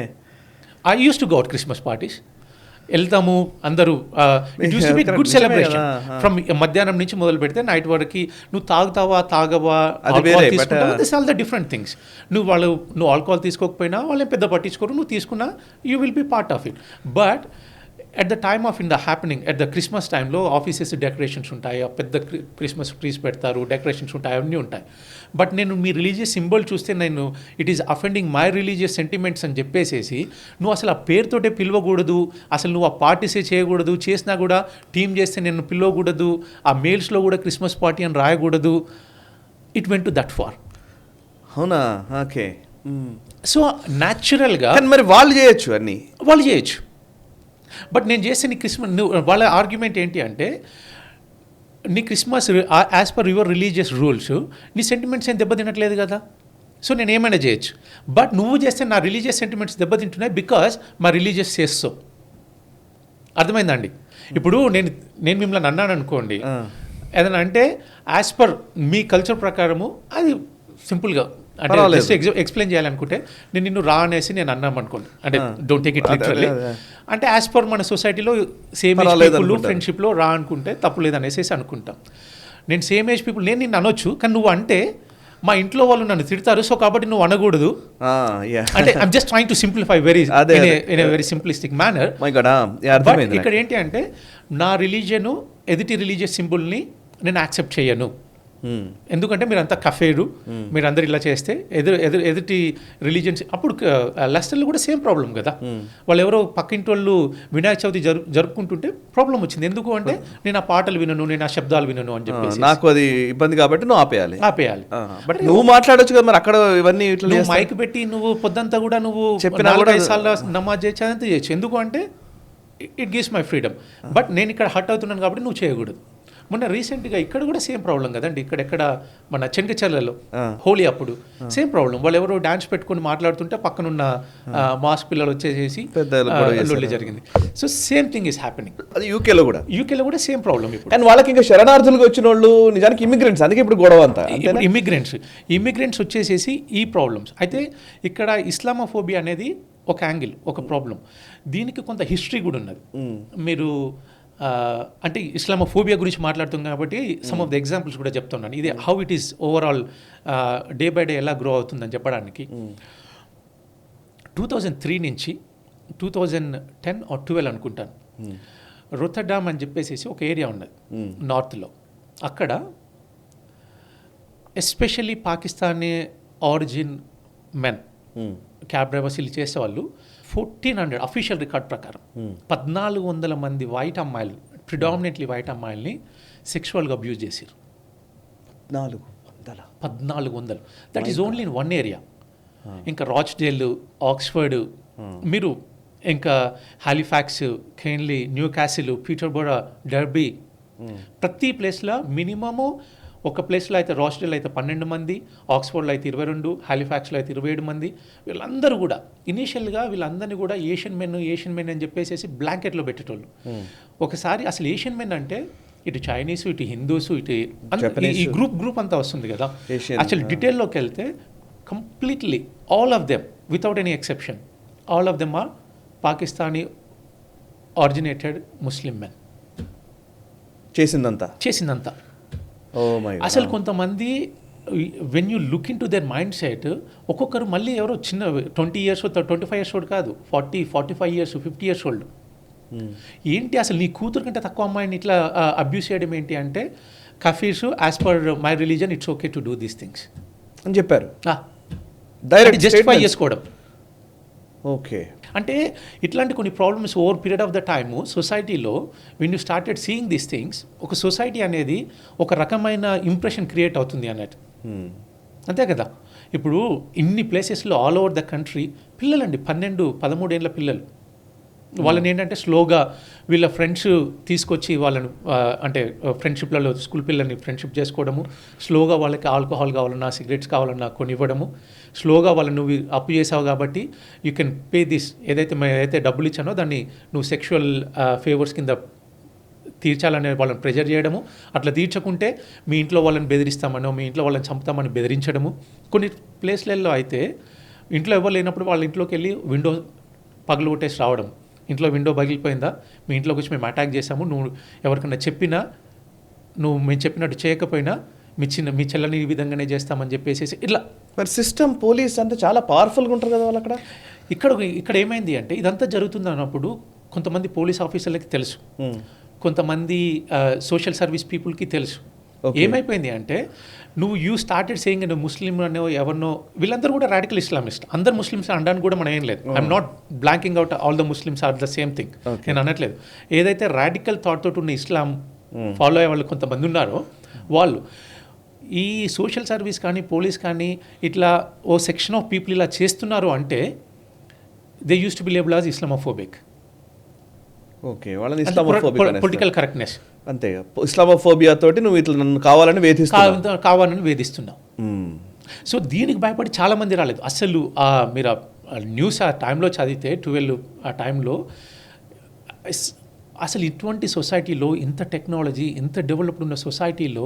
I use to go out Christmas parties, వెళ్తాము అందరూ, it use to be good celebration. From మధ్యాహ్నం నుంచి మొదలు పెడితే నైట్ వరకు నువ్వు తాగవా this all the different things. నువ్వు ఆల్కహాల్ తీసుకోకపోయినా వాళ్ళేం పెద్ద పట్టించుకోరు, నువ్వు తీసుకున్నా you will be part of it. But at the time of in the happening at the Christmas టైంలో ఆఫీసెస్ డెకరేషన్స్ ఉంటాయి, పెద్ద క్రిస్మస్ ట్రీస్ పెడతారు, డెకరేషన్స్ ఉంటాయి, అవన్నీ ఉంటాయి. బట్ నేను మీ రిలీజియస్ సింబల్ చూస్తే నేను it is offending my religious sentiments అని చెప్పేసి నువ్వు అసలు ఆ పేరుతోటే పిలవకూడదు, అసలు నువ్వు ఆ పార్టీసే చేయకూడదు, చేసినా కూడా టీమ్ చేస్తే నేను పిలవకూడదు, ఆ మెయిల్స్లో కూడా క్రిస్మస్ పార్టీ అని రాయకూడదు. It went to that far. అవునా? ఓకే. సో న్యాచురల్గా మరి వాళ్ళు చేయొచ్చు, అన్నీ వాళ్ళు చేయొచ్చు. బట్ నేను చేస్తే నీ క్రిస్మస్, వాళ్ళ ఆర్గ్యుమెంట్ ఏంటి అంటే నీ Christmas as per your religious rules నీ సెంటిమెంట్స్ ఏం దెబ్బతినట్లేదు కదా, సో నేను ఏమైనా చేయొచ్చు. బట్ నువ్వు చేస్తే నా రిలీజియస్ సెంటిమెంట్స్ దెబ్బతింటున్నాయి బికాజ్ మా రిలీజియస్ చేస్తో. అర్థమైందండి? ఇప్పుడు నేను మిమ్మల్ని అన్నాను అనుకోండి ఏదైనా అంటే యాజ్ పర్ మీ కల్చర్ ప్రకారము అది సింపుల్గా అంటే ఎక్స్ప్లెయిన్ చేయాలనుకుంటే నేను నిన్ను రా అనేసి నేను అన్నాం అనుకోండి, అంటే డోంట్ టేక్ ఇట్ లిటరల్లీ, అంటే యాజ్ పర్ మన సొసైటీలో సేమ్ ఏజ్ పీపుల్ ఫ్రెండ్షిప్లో రా అనుకుంటే తప్పు లేదనేసి అనుకుంటాం. నేను సేమ్ ఏజ్ పీపుల్ నేను నిన్ను అనొచ్చు, కానీ నువ్వు అంటే మా ఇంట్లో వాళ్ళు నన్ను తిడతారు, సో కాబట్టి నువ్వు అనకూడదు. అంటే I'm just trying to simplify in a very simplistic manner. ఇక్కడ ఏంటి అంటే నా రిలీజియను ఎదుటి రిలీజియస్ సింబుల్ని నేను యాక్సెప్ట్ చేయను, ఎందుకంటే మీరంతా కఫేరు, మీరందరూ ఇలా చేస్తే ఎదుటి రిలీజియన్స్. అప్పుడు లెస్టర్లో కూడా సేమ్ ప్రాబ్లం కదా, వాళ్ళు ఎవరో పక్కింటి వాళ్ళు వినాయక చవితి జరుపుకుంటుంటే ప్రాబ్లం వచ్చింది. ఎందుకు అంటే నేను ఆ పాటలు వినను, నేను ఆ శబ్దాలు వినను అని చెప్పేసి నాకు అది ఇబ్బంది కాబట్టి నువ్వు ఆపేయాలి. బట్ నువ్వు మాట్లాడొచ్చు కదా మరి, అక్కడ ఇవన్నీ మైక్ పెట్టి నువ్వు పొద్దంతా కూడా నువ్వు చెప్పినా కూడా నమాజ్ చేయొచ్చు, అదంతా చేయొచ్చు. ఎందుకు అంటే it gives my freedom. But నేను ఇక్కడ హర్ట్ అవుతున్నాను కాబట్టి నువ్వు చేయకూడదు. మొన్న రీసెంట్గా ఇక్కడ కూడా సేమ్ ప్రాబ్లం కదండి, ఇక్కడెక్కడ మన చెంగచెర్లలో హోలీ అప్పుడు సేమ్ ప్రాబ్లం. వాళ్ళు ఎవరో డాన్స్ పెట్టుకుని మాట్లాడుతుంటే పక్కనున్న మాస్ పిల్లలు వచ్చేసేసి లొల్లి జరిగింది. So same thing is happening. అది యూకేలో కూడా సేమ్ ప్రాబ్లం. ఇప్పుడు అండ్ వాళ్ళకి ఇంకా శరణార్థులుగా వచ్చిన వాళ్ళు నిజానికి ఇమిగ్రెంట్స్, అందుకే ఇప్పుడు గొడవ అంతా ఇమిగ్రెంట్స్ వచ్చేసేసి ఈ ప్రాబ్లమ్స్. అయితే ఇక్కడ ఇస్లామోఫోబియా అనేది ఒక యాంగిల్, ఒక ప్రాబ్లం. దీనికి కొంత హిస్టరీ కూడా ఉన్నది. మీరు అంటే ఇస్లామోఫోబియా గురించి మాట్లాడుతుంది కాబట్టి సమ్ ఆఫ్ ద ఎగ్జాంపుల్స్ కూడా చెప్తున్నాను. ఇది how it is overall day by day ఎలా గ్రో అవుతుందని చెప్పడానికి. 2003 నుంచి 2010 or 12 అనుకుంటాను, రొట్టర్డామ్ అని చెప్పేసి ఒక ఏరియా ఉన్నది నార్త్లో. అక్కడ especially Pakistani origin men cab drivers వీళ్ళు చేసేవాళ్ళు 1400 అఫీషియల్ రికార్డ్ ప్రకారం 1400 మంది వైట్ అమ్మాయిలు, ప్రిడామినెంట్లీ వైట్ అమ్మాయిల్ని సెక్షువల్గా అబ్యూజ్ చేశారు. 1400. That is only in one area. ఇంకా రాచ్డేల్, ఆక్స్ఫర్డ్, మీరు ఇంకా హాలిఫాక్స్, కేన్లీ, న్యూ క్యాసిల్, పీటర్బోరా, డర్బీ, ప్రతి ప్లేస్లో మినిమము ఒక ప్లేస్లో అయితే రాచ్డేల్ అయితే 12 మంది, ఆక్స్ఫర్డ్లో అయితే 22, హాలిఫాక్స్లో అయితే 27 మంది. వీళ్ళందరూ కూడా ఇనీషియల్గా వీళ్ళందరినీ కూడా ఏషియన్ మెన్ అని చెప్పేసి బ్లాంకెట్లో పెట్టేటోళ్ళు. ఒకసారి అసలు ఏషియన్ మెన్ అంటే ఇటు చైనీసు, ఇటు హిందూసు, ఇటు ఈ గ్రూప్ అంతా వస్తుంది కదా. అసలు డీటెయిల్లోకి వెళ్తే completely all of them without any exception, all of them are Pakistani originated Muslim men. చేసిందంతా అసలు కొంతమంది when you look into their mindset, ఒక్కొక్కరు మళ్ళీ ఎవరో చిన్న 20 years 25 years old కాదు, 40-45 years 50 years old ఏంటి అసలు నీ కూతురు కంటే తక్కువ అమ్మాయిని ఇట్లా అబ్యూస్ చేయడం ఏంటి అంటే కఫీర్స్ as per my religion it's okay to do these things అని చెప్పారు. డైరెక్ట్ జస్టిఫై చేసుకోవడం. ఓకే, అంటే ఇట్లాంటి కొన్ని problems over period of the time సొసైటీలో when you started seeing these things, ఒక సొసైటీ అనేది ఒక రకమైన ఇంప్రెషన్ క్రియేట్ అవుతుంది అన్నట్టు. అంతే కదా. ఇప్పుడు ఇన్ని ప్లేసెస్లో ఆల్ ఓవర్ ద కంట్రీ పిల్లలండి 12-13 ఏళ్ళ పిల్లలు, వాళ్ళని ఏంటంటే స్లోగా వీళ్ళ ఫ్రెండ్స్ తీసుకొచ్చి వాళ్ళని అంటే ఫ్రెండ్షిప్లలో స్కూల్ పిల్లల్ని ఫ్రెండ్షిప్ చేసుకోవడము, స్లోగా వాళ్ళకి ఆల్కహాల్ కావాలన్నా సిగరెట్స్ కావాలన్నా కొనివ్వడము, స్లోగా వాళ్ళని నువ్వు అప్పు చేసావు కాబట్టి యూ కెన్ పే దిస్, ఏదైతే డబ్బులు ఇచ్చానో దాన్ని నువ్వు సెక్షువల్ ఫేవర్స్ కింద తీర్చాలనే వాళ్ళని ప్రెజర్ చేయడము, అట్లా తీర్చకుంటే మీ ఇంట్లో వాళ్ళని బెదిరిస్తామనో మీ ఇంట్లో వాళ్ళని చంపుతామని బెదిరించడము. కొన్ని ప్లేస్లలో అయితే ఇంట్లో ఎవరు లేనప్పుడు వాళ్ళ ఇంట్లోకి వెళ్ళి విండో పగలు కొట్టేసి రావడం, ఇంట్లో విండో పగిలిపోయిందా మీ ఇంట్లోకి వచ్చి మేము అటాక్ చేసాము, నువ్వు ఎవరికైనా చెప్పినా నువ్వు మేము చెప్పినట్టు చేయకపోయినా మీ చెల్లని ఈ విధంగానే చేస్తామని చెప్పేసి ఇట్లా. మరి సిస్టమ్ పోలీస్ అంతా చాలా పవర్ఫుల్గా ఉంటారు కదా వాళ్ళు అక్కడ. ఇక్కడ ఏమైంది అంటే ఇదంతా జరుగుతుంది అన్నప్పుడు కొంతమంది పోలీస్ ఆఫీసర్లకి తెలుసు, కొంతమంది సోషల్ సర్వీస్ పీపుల్కి తెలుసు. ఏమైపోయింది అంటే యూ స్టార్టెడ్ సేయింగ్ నువ్వు ముస్లిం అనో ఎవరినో, వీళ్ళందరూ కూడా రాడికల్ ఇస్లామిస్ట్, అందరు ముస్లిమ్స్ అనడానికి కూడా మనం ఏం లేదు. I'm not blanking out all the Muslims are the same thing, నేను అనట్లేదు. ఏదైతే రాడికల్ థాట్ తోటి ఉన్న ఇస్లాం ఫాలో అయ్యే వాళ్ళు కొంతమంది ఉన్నారో వాళ్ళు ఈ సోషల్ సర్వీస్ కానీ పోలీస్ కానీ ఇట్లా ఓ సెక్షన్ ఆఫ్ పీపుల్ ఇలా చేస్తున్నారు అంటే they use to be label as Islamophobic. Okay, వాళ్ళని ఇస్లామోఫోబిక్ పొలిటికల్ కరెక్ట్నెస్. అంతే, ఇస్లామోఫోబియా తోటి నువ్వు ఇట్లా నన్ను కావాలని వేధిస్తున్నావు. సో దీనికి భయపడి చాలామంది రాలేదు. అసలు మీరు న్యూస్ ఆ టైంలో చదివితే 12 ఆ టైంలో అసలు ఇటువంటి సొసైటీలో ఇంత టెక్నాలజీ ఇంత డెవలప్డ్ ఉన్న సొసైటీలో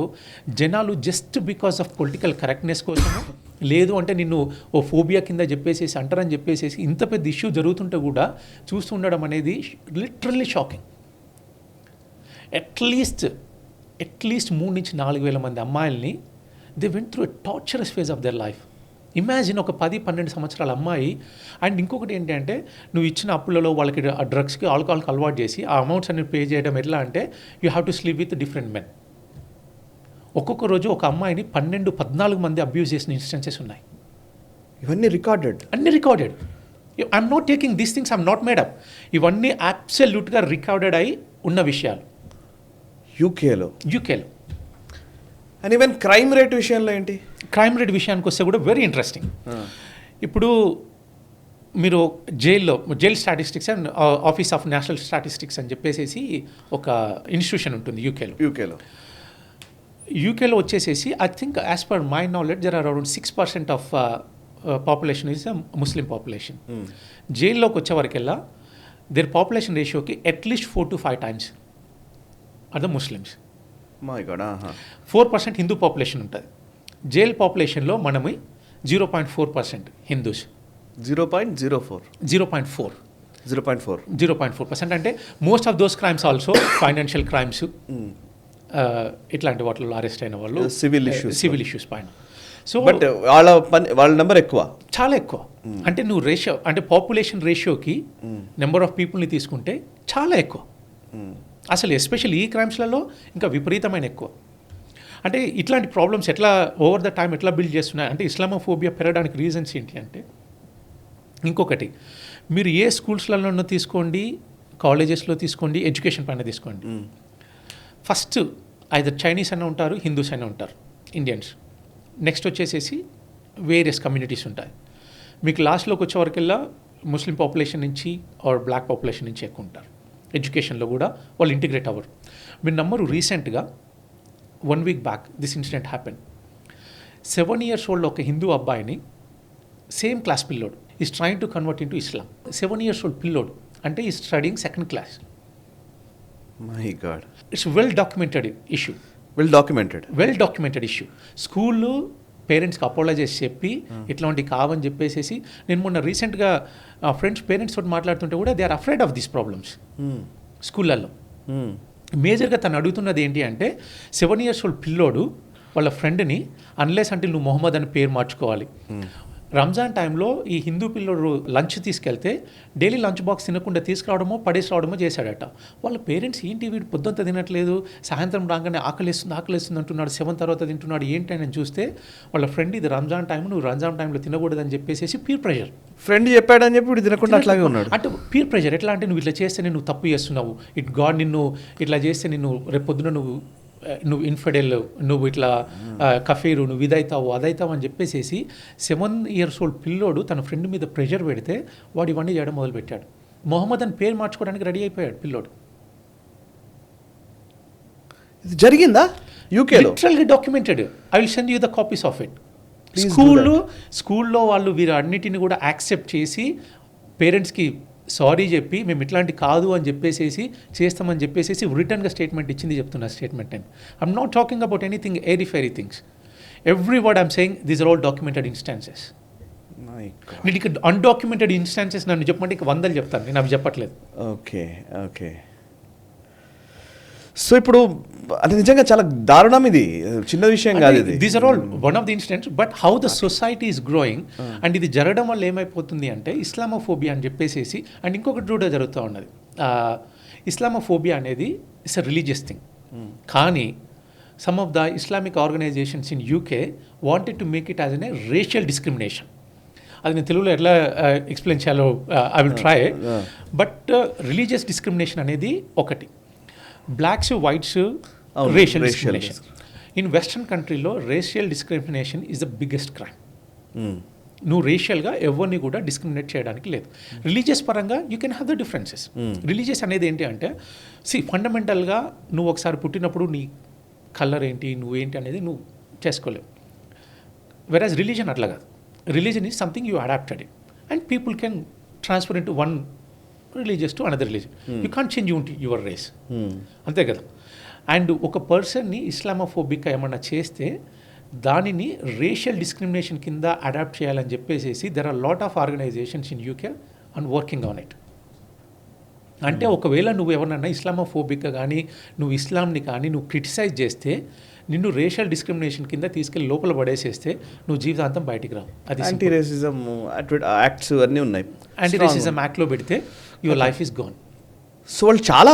జనాలు just because of political correctness కోసము, లేదు అంటే నిన్ను ఓ ఫోబియా కింద చెప్పేసేసి అంటారని చెప్పేసి ఇంత పెద్ద ఇష్యూ జరుగుతుంటే కూడా చూస్తూ ఉండడం అనేది లిటరల్లీ షాకింగ్. అట్లీస్ట్ 3,000-4,000 మంది అమ్మాయిల్ని they went through a torturous phase of their life. Imagine ఒక 10-12 సంవత్సరాల అమ్మాయి. అండ్ ఇంకొకటి ఏంటంటే నువ్వు ఇచ్చిన అప్పులలో వాళ్ళకి ఆ డ్రగ్స్కి ఆల్కహాల్కి అలవాటు చేసి ఆ అమౌంట్స్ అన్ని పే చేయడం ఎట్లా అంటే you have to sleep with different men. ఒక్కొక్క రోజు ఒక అమ్మాయిని 12-14 మంది అబ్యూస్ చేసిన ఇన్స్టెన్సెస్ ఉన్నాయి. ఇవన్నీ రికార్డెడ్, అన్ని recorded. I'm not taking these things, I'm not made up. ఇవన్నీ అబ్సల్యూట్గా రికార్డెడ్ అయి ఉన్న విషయాలు యూకేలో. అండ్ ఈవెన్ క్రైమ్ రేట్ విషయంలో ఏంటి? క్రైమ్ రేట్ విషయానికి వస్తే కూడా వెరీ ఇంట్రెస్టింగ్. ఇప్పుడు మీరు jail statistics and office of national statistics అని చెప్పేసి ఒక ఇన్స్టిట్యూషన్ ఉంటుంది యూకేలో వచ్చేసేసి I think as per my knowledge there are around 6% of population is Muslim population. జైల్లోకి వచ్చేవరకెల్లా దేర్ పాపులేషన్ రేషియోకి at least 4 to 5 times are the Muslims. 4% Hindu population ఉంటుంది. జైల్ పాపులేషన్లో మనము 0.4% హిందూస్. 0.4% అంటే most of those crimes also financial crimes, ఇట్లాంటి వాటిలో arrest అయిన వాళ్ళు సివిల్ ఇష్యూస్ పైన. సో బట్ వాళ్ళ నెంబర్ ఎక్కువ, చాలా ఎక్కువ. అంటే నువ్వు రేషియో అంటే పాపులేషన్ రేషియోకి నెంబర్ ఆఫ్ పీపుల్ని తీసుకుంటే చాలా ఎక్కువ. అసలు ఎస్పెషల్లీ ఈ క్రైమ్స్లలో ఇంకా విపరీతమైన ఎక్కువ. అంటే ఇట్లాంటి ప్రాబ్లమ్స్ ఎట్లా ఓవర్ ద టైం ఎట్లా బిల్డ్ చేస్తున్నాయి అంటే ఇస్లామోఫోబియా పెరగడానికి రీజన్స్ ఏంటి అంటే, ఇంకొకటి మీరు ఏ స్కూల్స్లలో తీసుకోండి, కాలేజెస్లో తీసుకోండి, ఎడ్యుకేషన్ పైన తీసుకోండి, ఫస్ట్ ఐదర్ చైనీస్ అయినా ఉంటారు, హిందూస్ అయినా ఉంటారు, ఇండియన్స్. నెక్స్ట్ వచ్చేసేసి వేరియస్ కమ్యూనిటీస్ ఉంటాయి. మీకు లాస్ట్లోకి వచ్చేవరకెల్లా ముస్లిం పాపులేషన్ నుంచి ఆర్ బ్లాక్ పాపులేషన్ నుంచి ఎక్కువ ఉంటారు. ఎడ్యుకేషన్లో కూడా వాళ్ళు ఇంటిగ్రేట్ అవ్వరు. మీరు నమ్మరు, రీసెంట్గా 1 week back this incident happen. 7 years old ఒక హిందూ అబ్బాయిని సేమ్ క్లాస్ పిల్లోడు is trying to convert in to Islam. 7 years old పిల్లోడు అంటే ఈ studying 2nd class. My God, it's well documented issue. Well documented issue. స్కూల్లో పేరెంట్స్కి అపాలజైజ్ చెప్పి ఇట్లాంటి కావని చెప్పేసి, నేను మొన్న రీసెంట్గా ఫ్రెండ్స్ పేరెంట్స్ తోటి మాట్లాడుతుంటే కూడా they are afraid of these problems స్కూళ్ళల్లో. మేజర్గా తను అడుగుతున్నది ఏంటి అంటే 7 years old పిల్లోడు వాళ్ళ ఫ్రెండ్ని అన్లెస్ అంటే నువ్వు మొహమ్మద్ అని పేరు మార్చుకోవాలి, రంజాన్ టైంలో ఈ హిందూ పిల్లడు లంచ్ తీసుకెళ్తే డైలీ లంచ్ బాక్స్ తినకుండా తీసుకురావడమో పడేసి రావడమో చేశాడట. వాళ్ళ పేరెంట్స్ ఏంటి వీడు పొద్దుంత తినట్లేదు, సాయంత్రం రాగానే ఆకలిస్తుంది అంటున్నాడు, 7 తర్వాత తింటున్నాడు ఏంటి అని చూస్తే వాళ్ళ ఫ్రెండ్ ఇది రంజాన్ టైం, నువ్వు రంజాన్ టైంలో తినకూడదని చెప్పేసి పీర్ ప్రెషర్. ఫ్రెండ్ చెప్పాడని చెప్పి వీడు తినకుండా అట్లాగే ఉన్నాడు. అంటే పీర్ ప్రెషర్ ఎట్లా అంటే నువ్వు ఇట్లా చేస్తే నువ్వు తప్పు చేస్తున్నావు, గాడ్ నిన్ను ఇట్లా చేస్తే నిన్ను రేపు పొద్దున నువ్వు ఇన్ఫెడెల్, నువ్వు ఇట్లా కఫీరు, నువ్వు ఇదవుతావు అదవుతావు అని చెప్పేసి 7 years old పిల్లోడు తన ఫ్రెండ్ మీద ప్రెషర్ పెడితే వాడు ఇవన్నీ చేయడం మొదలుపెట్టాడు. మొహమ్మద్ అని పేరు మార్చుకోవడానికి రెడీ అయిపోయాడు పిల్లోడు. ఇది జరిగిందా యూకేలో? లిటరల్గా documented. I will send you the copies of it. స్కూల్లో వాళ్ళు వీరు అన్నిటిని కూడా యాక్సెప్ట్ చేసి పేరెంట్స్కి సారీ చెప్పి మేము ఇట్లాంటి కాదు అని చెప్పేసి చేస్తామని చెప్పేసి రిటర్న్గా స్టేట్మెంట్ ఇచ్చింది చెప్తున్నా స్టేట్మెంట్ అని. I'm not talking about anything airy fairy things. Every word I'm saying these are all documented instances. నేను ఇక్కడ అన్డాక్యుమెంటెడ్ ఇన్స్టాన్సెస్ నన్ను చెప్పమంటే ఇక 100 చెప్తాను, నేను అవి చెప్పట్లేదు. Okay okay. సో ఇప్పుడు అది నిజంగా చాలా దారుణం, ఇది చిన్న విషయం కాదు ఇది. These are all one of the incidents, but how the society is growing. And ఇది జరగడం వల్ల ఏమైపోతుంది అంటే ఇస్లామోఫోబియా అని చెప్పేసి, అండ్ ఇంకొకటి కూడా జరుగుతూ ఉన్నది. ఇస్లామోఫోబియా అనేది ఇట్స్ అ రిలీజియస్ థింగ్, కానీ some of the Islamic organisations in UK wanted to make it as an racial discrimination. అది నేను తెలుగులో ఎట్లా ఎక్స్ప్లెయిన్ చేయాలో I will try. But religious discrimination అనేది ఒకటి, blacks whites racial discrimination. In western కంట్రీలో racial discrimination is the biggest crime. నువ్వు రేషియల్గా ఎవరిని కూడా డిస్క్రిమినేట్ చేయడానికి లేదు. రిలీజియస్ పరంగా you can have the differences. Religious అనేది ఏంటి అంటే ఫండమెంటల్గా నువ్వు ఒకసారి పుట్టినప్పుడు నీ కలర్ ఏంటి నువ్వేంటి అనేది నువ్వు చేసుకోలేవు. వెరాజ్ రిలీజన్ అట్లా కాదు. Religion is something you adapted it and people can transfer into one religious to another religion. You can't change your race, అంతే కదా. అండ్ ఒక పర్సన్ని ఇస్లామోఫోబిక్ ఏమన్నా చేస్తే దానిని రేషియల్ డిస్క్రిమినేషన్ కింద అడాప్ట్ చేయాలని చెప్పేసి there are lot of organisations in UK and working on it. అంటే ఒకవేళ నువ్వు ఎవరినన్నా ఇస్లామోఫోబిక్గా కానీ నువ్వు ఇస్లాంని కానీ నువ్వు క్రిటిసైజ్ చేస్తే నిన్ను రేషియల్ డిస్క్రిమినేషన్ కింద తీసుకెళ్ళి లోపల పడేసేస్తే నువ్వు జీవితాంతం బయటికి రావు. అది యాంటీ రేసిజం యాక్ట్స్ అన్నీ ఉన్నాయి. యాంటీ రేసిజం యాక్ట్లో పెడితే your life is gone. So వాళ్ళు చాలా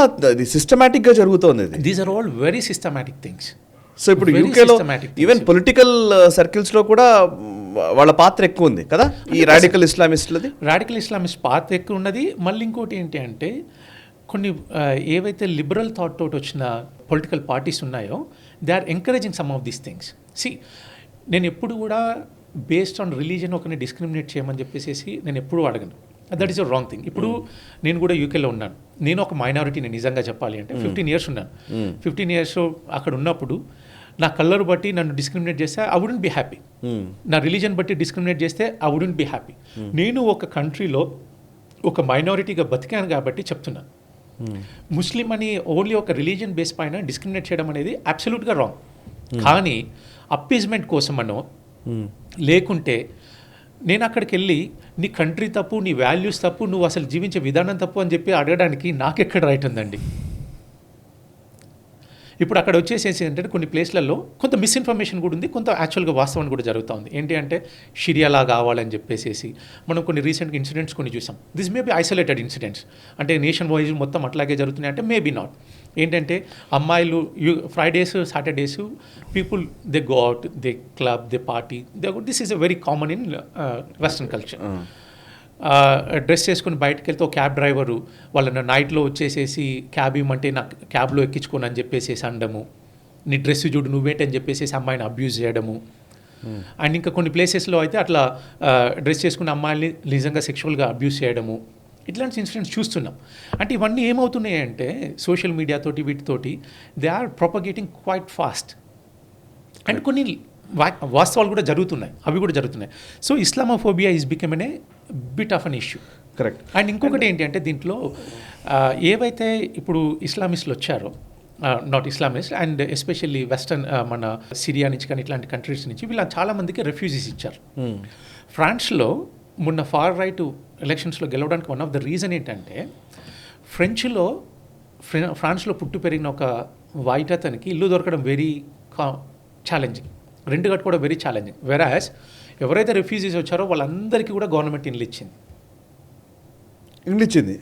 సిస్టమేటిక్గా జరుగుతుంది. These are all very systematic things. So ఇప్పుడు యూకేలో ఈవెన్ పొలిటికల్ సర్కిల్స్లో కూడా వాళ్ళ పాత్ర ఎక్కువ ఉంది కదా ఈ రాడికల్ ఇస్లామిస్టులది. రాడికల్ ఇస్లామిస్ట్ పాత్ర ఎక్కువ ఉన్నది. మళ్ళీ ఇంకోటి ఏంటి అంటే కొన్ని ఏవైతే లిబరల్ థాట్ తోటి వచ్చిన పొలిటికల్ పార్టీస్ ఉన్నాయో they are encouraging some of these things. నేను ఎప్పుడు కూడా బేస్డ్ ఆన్ రిలీజన్ ఒకరిని డిస్క్రిమినేట్ చేయమని చెప్పేసి నేను ఎప్పుడూ అడగను. That is a wrong thing. ఇప్పుడు నేను కూడా యూకేలో ఉన్నాను, నేను ఒక మైనారిటీని నిజంగా చెప్పాలి అంటే 15 years ఉన్నాను. 15 years అక్కడ ఉన్నప్పుడు నా కలర్ బట్టి నన్ను డిస్క్రిమినేట్ చేస్తే ఐ వుడెంట్ బి హ్యాపీ. నా రిలీజన్ బట్టి డిస్క్రిమినేట్ చేస్తే ఐ వుడెంట్ బి హ్యాపీ. నేను ఒక కంట్రీలో ఒక మైనారిటీగా బతికాను కాబట్టి చెప్తున్నాను. ముస్లిం అని ఓన్లీ ఒక రిలీజియన్ బేస్ పైన డిస్క్రిమినేట్ చేయడం అనేది అబ్సల్యూట్గా రాంగ్. కానీ అప్పీజ్మెంట్ కోసమనో లేకుంటే నేను అక్కడికి వెళ్ళి నీ కంట్రీ తప్పు, నీ వాల్యూస్ తప్పు, నువ్వు అసలు జీవించే విధానం తప్పు అని చెప్పి అడగడానికి నాకెక్కడ రైట్ ఉందండి? ఇప్పుడు అక్కడ వచ్చేసేసి ఏంటంటే కొన్ని ప్లేస్లలో కొంత మిస్ఇన్ఫర్మేషన్ కూడా ఉంది, కొంత యాక్చువల్గా వాస్తవం కూడా జరుగుతూ ఉంది. ఏంటి అంటే షిరియాలా కావాలని చెప్పేసి మనం కొన్ని రీసెంట్గా ఇన్సిడెంట్స్ కొన్ని చూసాం. This may be isolated incidents, అంటే నేషన్ వైజ్ మొత్తం అట్లాగే జరుగుతున్నాయి అంటే మేబీ నాట్. ఏంటంటే అమ్మాయిలు Fridays Saturdays people they go out, they club, they party, this is a very common in western culture. Dress చేసుకుని బయటకు వెళ్తే ఒక క్యాబ్ డ్రైవరు వాళ్ళని నైట్లో వచ్చేసేసి క్యాబ్ ఇవ్వమంటే నాకు క్యాబ్లో ఎక్కించుకొని అని చెప్పేసి అనడము, నీ డ్రెస్ చూడు నువ్వేంటని చెప్పేసి అమ్మాయిని అబ్యూజ్ చేయడము. అండ్ ఇంకా కొన్ని ప్లేసెస్లో అయితే అట్లా డ్రెస్ చేసుకున్న అమ్మాయిని నిజంగా సెక్షువల్గా అబ్యూజ్ చేయడము, ఇట్లాంటి ఇన్సిడెంట్స్ చూస్తున్నాం. అంటే ఇవన్నీ ఏమవుతున్నాయి అంటే సోషల్ మీడియాతోటి వీటితోటి they are propagating quite fast. And కొన్ని వాస్తవాలు కూడా జరుగుతున్నాయి, అవి కూడా జరుగుతున్నాయి. So Islamophobia is become a bit of an issue. Correct. And ఇంకొకటి ఏంటి అంటే దీంట్లో ఏవైతే ఇప్పుడు ఇస్లామిస్టులు వచ్చారో, not Islamist and especially western మన సిరియా నుంచి కానీ ఇట్లాంటి కంట్రీస్ నుంచి వీళ్ళ చాలామందికి రెఫ్యూజీస్ ఇచ్చారు. ఫ్రాన్స్లో మొన్న ఫార్ రైట్ ఎలక్షన్స్లో గెలవడానికి వన్ ఆఫ్ ద రీజన్ ఏంటంటే ఫ్రాన్స్లో పుట్టి పెరిగిన ఒక వైట్ అతనికి ఇల్లు దొరకడం వెరీ ఛాలెంజింగ్. రెంట్ కట్టుకోవడం వెరీ ఛాలెంజింగ్. వెరాజ్ ఎవరైతే రిఫ్యూజీస్ వచ్చారో వాళ్ళందరికీ కూడా గవర్నమెంట్ ఇల్లు ఇచ్చింది. ఇంగ్లీష్ ఇచ్చింది.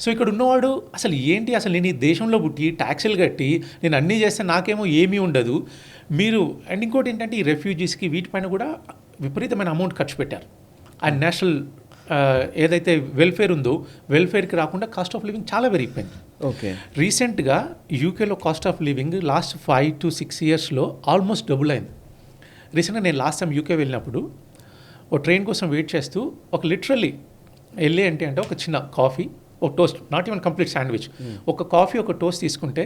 సో ఇక్కడ ఉన్నవాడు అసలు ఏంటి, అసలు నేను ఈ దేశంలో పుట్టి ట్యాక్సులు కట్టి నేను అన్నీ చేస్తే నాకేమో ఏమీ ఉండదు మీరు. అండ్ ఇంకోటి ఏంటంటే ఈ రెఫ్యూజీస్కి వీటిపైన కూడా విపరీతమైన అమౌంట్ ఖర్చు పెట్టారు. ఆ నేషనల్ ఏదైతే వెల్ఫేర్ ఉందో వెల్ఫేర్కి రాకుండా కాస్ట్ ఆఫ్ లివింగ్ చాలా పెరిగిపోయింది. ఓకే. రీసెంట్గా యూకేలో cost of living last 5 to 6 ఇయర్స్లో ఆల్మోస్ట్ డబుల్ అయింది. రీసెంట్గా నేను లాస్ట్ టైం యూకే వెళ్ళినప్పుడు ఒక ట్రైన్ కోసం వెయిట్ చేస్తూ ఒక లిటరల్లీ వెళ్ళి అంటే ఒక చిన్న కాఫీ, ఒక toast, not even complete sandwich, ఒక కాఫీ ఒక టోస్ట్ తీసుకుంటే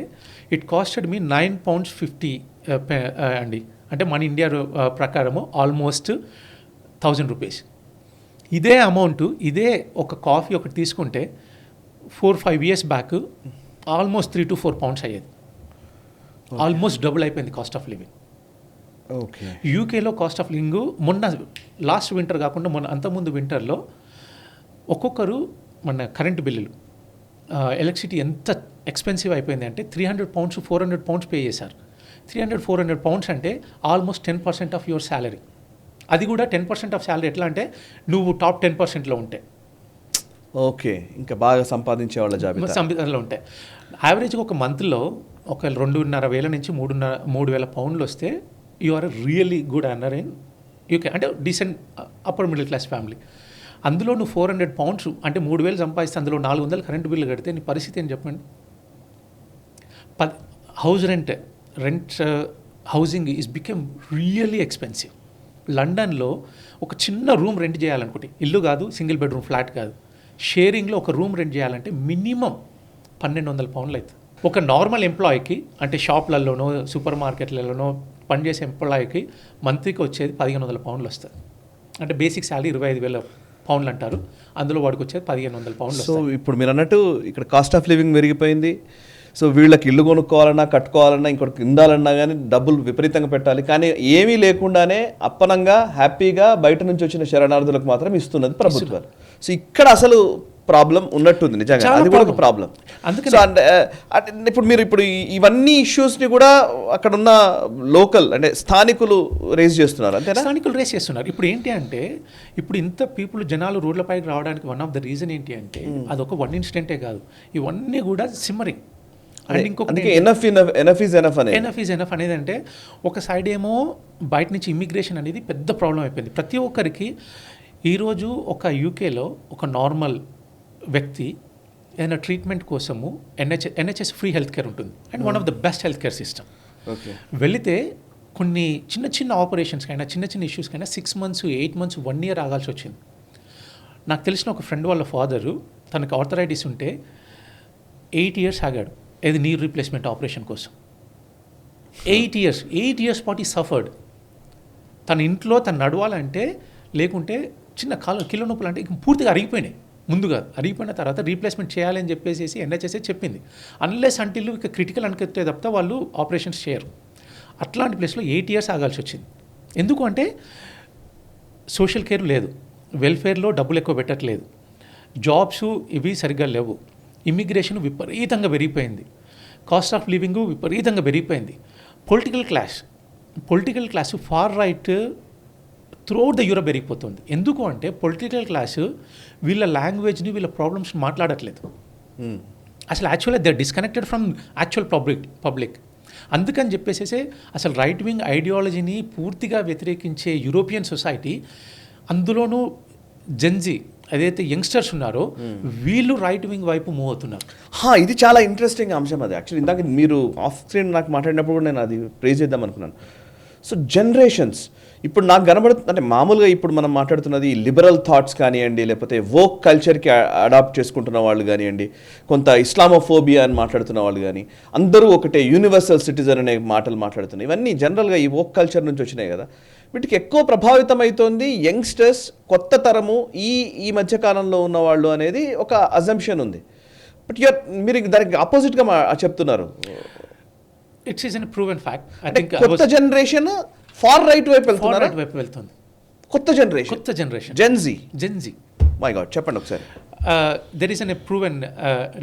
ఇట్ కాస్టెడ్ మీ £9.50 అండి. అంటే మన ఇండియా ప్రకారము ఆల్మోస్ట్ 1000 రూపీస్. ఇదే అమౌంట్ ఇదే ఒక కాఫీ ఒకటి తీసుకుంటే 4-5 years back almost 3 to 4 pounds అయ్యేది. ఆల్మోస్ట్ డబుల్ అయిపోయింది కాస్ట్ ఆఫ్ లివింగ్. ఓకే. యూకేలో కాస్ట్ ఆఫ్ లివింగ్ మొన్న లాస్ట్ వింటర్ కాకుండా మొన్న అంతకుముందు వింటర్లో ఒక్కొక్కరు మన కరెంటు బిల్లులు ఎలక్ట్రిసిటీ ఎంత ఎక్స్పెన్సివ్ అయిపోయింది అంటే £300 to £400 పే చేశారు. 300-400 pounds అంటే ఆల్మోస్ట్ 10% ఆఫ్ యువర్ శాలరీ. అది కూడా 10% ఆఫ్ శాలరీ ఎట్లా అంటే నువ్వు టాప్ 10%లో ఉంటే. ఓకే. ఇంకా బాగా సంపాదించే వాళ్ళ జాబితా సంపాదనలో ఉంటాయి. యావరేజ్గా ఒక మంత్లో ఒక 2,500 నుంచి 3,000 pounds వస్తే you are really good earner in UK. అంటే decent upper middle class family. అందులో నువ్వు 400 pounds అంటే 3,000 సంపాదిస్తే అందులో 400 కరెంటు బిల్లు కడితే నీ పరిస్థితి ఏం చెప్పండి. House rent housing is become really expensive. లండన్లో ఒక చిన్న రూమ్ రెంట్ చేయాలనుకుంటే, ఇల్లు కాదు, సింగిల్ బెడ్రూమ్ ఫ్లాట్ కాదు, షేరింగ్లో ఒక రూమ్ రెంట్ చేయాలంటే మినిమం £1,200 అవుతుంది. ఒక నార్మల్ ఎంప్లాయీకి అంటే షాప్లలోనో సూపర్ మార్కెట్లలోనో పనిచేసే ఎంప్లాయీకి మంత్లీకి వచ్చేది £1,500 వస్తుంది. అంటే బేసిక్ శాలరీ £25,000 అంటారు, అందులో వాడికి వచ్చేది £1,500. సో ఇప్పుడు మీరు అన్నట్టు ఇక్కడ కాస్ట్ ఆఫ్ లివింగ్ పెరిగిపోయింది. సో వీళ్ళకి ఇల్లు కొనుక్కోవాలన్నా కట్టుకోవాలన్నా ఇంకొకటి ఇందాలన్నా కానీ డబ్బులు విపరీతంగా పెట్టాలి. కానీ ఏమీ లేకుండానే అప్పనంగా హ్యాపీగా బయట నుంచి వచ్చిన శరణార్థులకు మాత్రం ఇస్తున్నది ప్రభుత్వాలు. సో ఇక్కడ అసలు ప్రాబ్లం ఉన్నట్టుంది నిజంగా, అది కూడా ఒక ప్రాబ్లం. అందుకని సో అంటే ఇప్పుడు మీరు ఇవన్నీ ఇష్యూస్ని కూడా అక్కడ ఉన్న లోకల్ అంటే స్థానికులు రేజ్ చేస్తున్నారు అంతేనా? స్థానికులు రేస్ చేస్తున్నారు. ఇప్పుడు ఏంటి అంటే ఇప్పుడు ఇంత పీపుల్ జనాలు రోడ్లపైకి రావడానికి వన్ ఆఫ్ ద రీజన్ ఏంటి అంటే అదొక వన్ ఇన్సిడెంటే కాదు, ఇవన్నీ కూడా సిమ్మరింగ్. అండ్ ఇంకొక ఎనఫ్ ఈజ్ ఎనఫ్ అనేది అంటే ఒక సైడ్ ఏమో బయట నుంచి ఇమిగ్రేషన్ అనేది పెద్ద ప్రాబ్లం అయిపోయింది ప్రతి ఒక్కరికి. ఈరోజు ఒక యూకేలో ఒక నార్మల్ వ్యక్తి ఏదైనా ట్రీట్మెంట్ కోసము ఎన్హెచ్ఎస్ ఫ్రీ హెల్త్ కేర్ ఉంటుంది and one of the best health care system. వెళితే కొన్ని చిన్న చిన్న ఆపరేషన్స్కైనా చిన్న చిన్న ఇష్యూస్కైనా 6 months 8 months 1 year ఆగాల్సి వచ్చింది. నాకు తెలిసిన ఒక ఫ్రెండ్ వాళ్ళ ఫాదరు తనకు ఆర్థరైటిస్ ఉంటే 8 years ఆగాడు ఏది నీ రీప్లేస్మెంట్ ఆపరేషన్ కోసం. 8 years పాటు సఫర్డ్. తన ఇంట్లో తను నడవాలంటే లేకుంటే చిన్న కీళ్ళ నొప్పులు అంటే పూర్తిగా అరిగిపోయినాయి. ముందుగా అరిగిపోయిన తర్వాత రీప్లేస్మెంట్ చేయాలని చెప్పేసి ఎన్హెచ్ఎస్ చెప్పింది. అన్లెస్ అంటిల్ ఇక క్రిటికల్ అనుకుంటే తప్ప వాళ్ళు ఆపరేషన్స్ చేయరు. అట్లాంటి ప్లేస్లో 8 years ఆగాల్సి వచ్చింది. ఎందుకు అంటే సోషల్ కేర్ లేదు, వెల్ఫేర్లో డబ్బులు ఎక్కువ పెట్టట్లేదు, జాబ్స్ ఇవి సరిగ్గా లేవు, ఇమిగ్రేషన్ విపరీతంగా పెరిగిపోయింది, కాస్ట్ ఆఫ్ లివింగ్ విపరీతంగా పెరిగిపోయింది. Political class far right throughout the Europe పెరిగిపోతుంది. ఎందుకు అంటే పొలిటికల్ క్లాసు వీళ్ళ లాంగ్వేజ్ని వీళ్ళ ప్రాబ్లమ్స్ మాట్లాడట్లేదు. అసలు యాక్చువల్గా they disconnected from actual public. అందుకని చెప్పేసి అసలు రైట్ వింగ్ ఐడియాలజీని పూర్తిగా వ్యతిరేకించే యూరోపియన్ సొసైటీ, అందులోనూ జెన్జీ ఏదైతే యంగ్స్టర్స్ ఉన్నారో వీళ్ళు రైట్ వింగ్ వైపు మూవ్ అవుతున్నారు. ఇది చాలా ఇంట్రెస్టింగ్ అంశం. అది యాక్చువల్లీ ఇందాక మీరు ఆఫ్ స్క్రీన్ నాకు మాట్లాడినప్పుడు కూడా నేను అది ప్రేజ్ చేద్దాం అనుకున్నాను. సో జనరేషన్స్ ఇప్పుడు నాకు కనబడుతుంది అంటే మామూలుగా ఇప్పుడు మనం మాట్లాడుతున్నది లిబరల్ థాట్స్ కానివ్వండి, లేకపోతే వోక్ కల్చర్కి అడాప్ట్ చేసుకుంటున్న వాళ్ళు కానివ్వండి, కొంత ఇస్లామోఫోబియా అని మాట్లాడుతున్న వాళ్ళు కానీ, అందరూ ఒకటే యూనివర్సల్ సిటిజన్ అనే మాటలు మాట్లాడుతున్నాయి. ఇవన్నీ జనరల్గా ఈ వోక్ కల్చర్ నుంచి వచ్చినాయి కదా. వీటికి ఎక్కువ ప్రభావితం అవుతోంది యంగ్స్టర్స్, కొత్త తరము, ఈ మధ్యకాలంలో ఉన్నవాళ్ళు అనేది ఒక అజంప్షన్ ఉంది. బట్ మీరు దానికి ఆపోజిట్గా చెప్తున్నారు. It's is an proven fact. I think కొత్త జనరేషన్ ఫార్ రైట్ వైపు వెళ్తుంది. కొత్త జనరేషన్ జెన్జీ. మై గాడ్, చెప్పండి ఒకసారి. There is an proven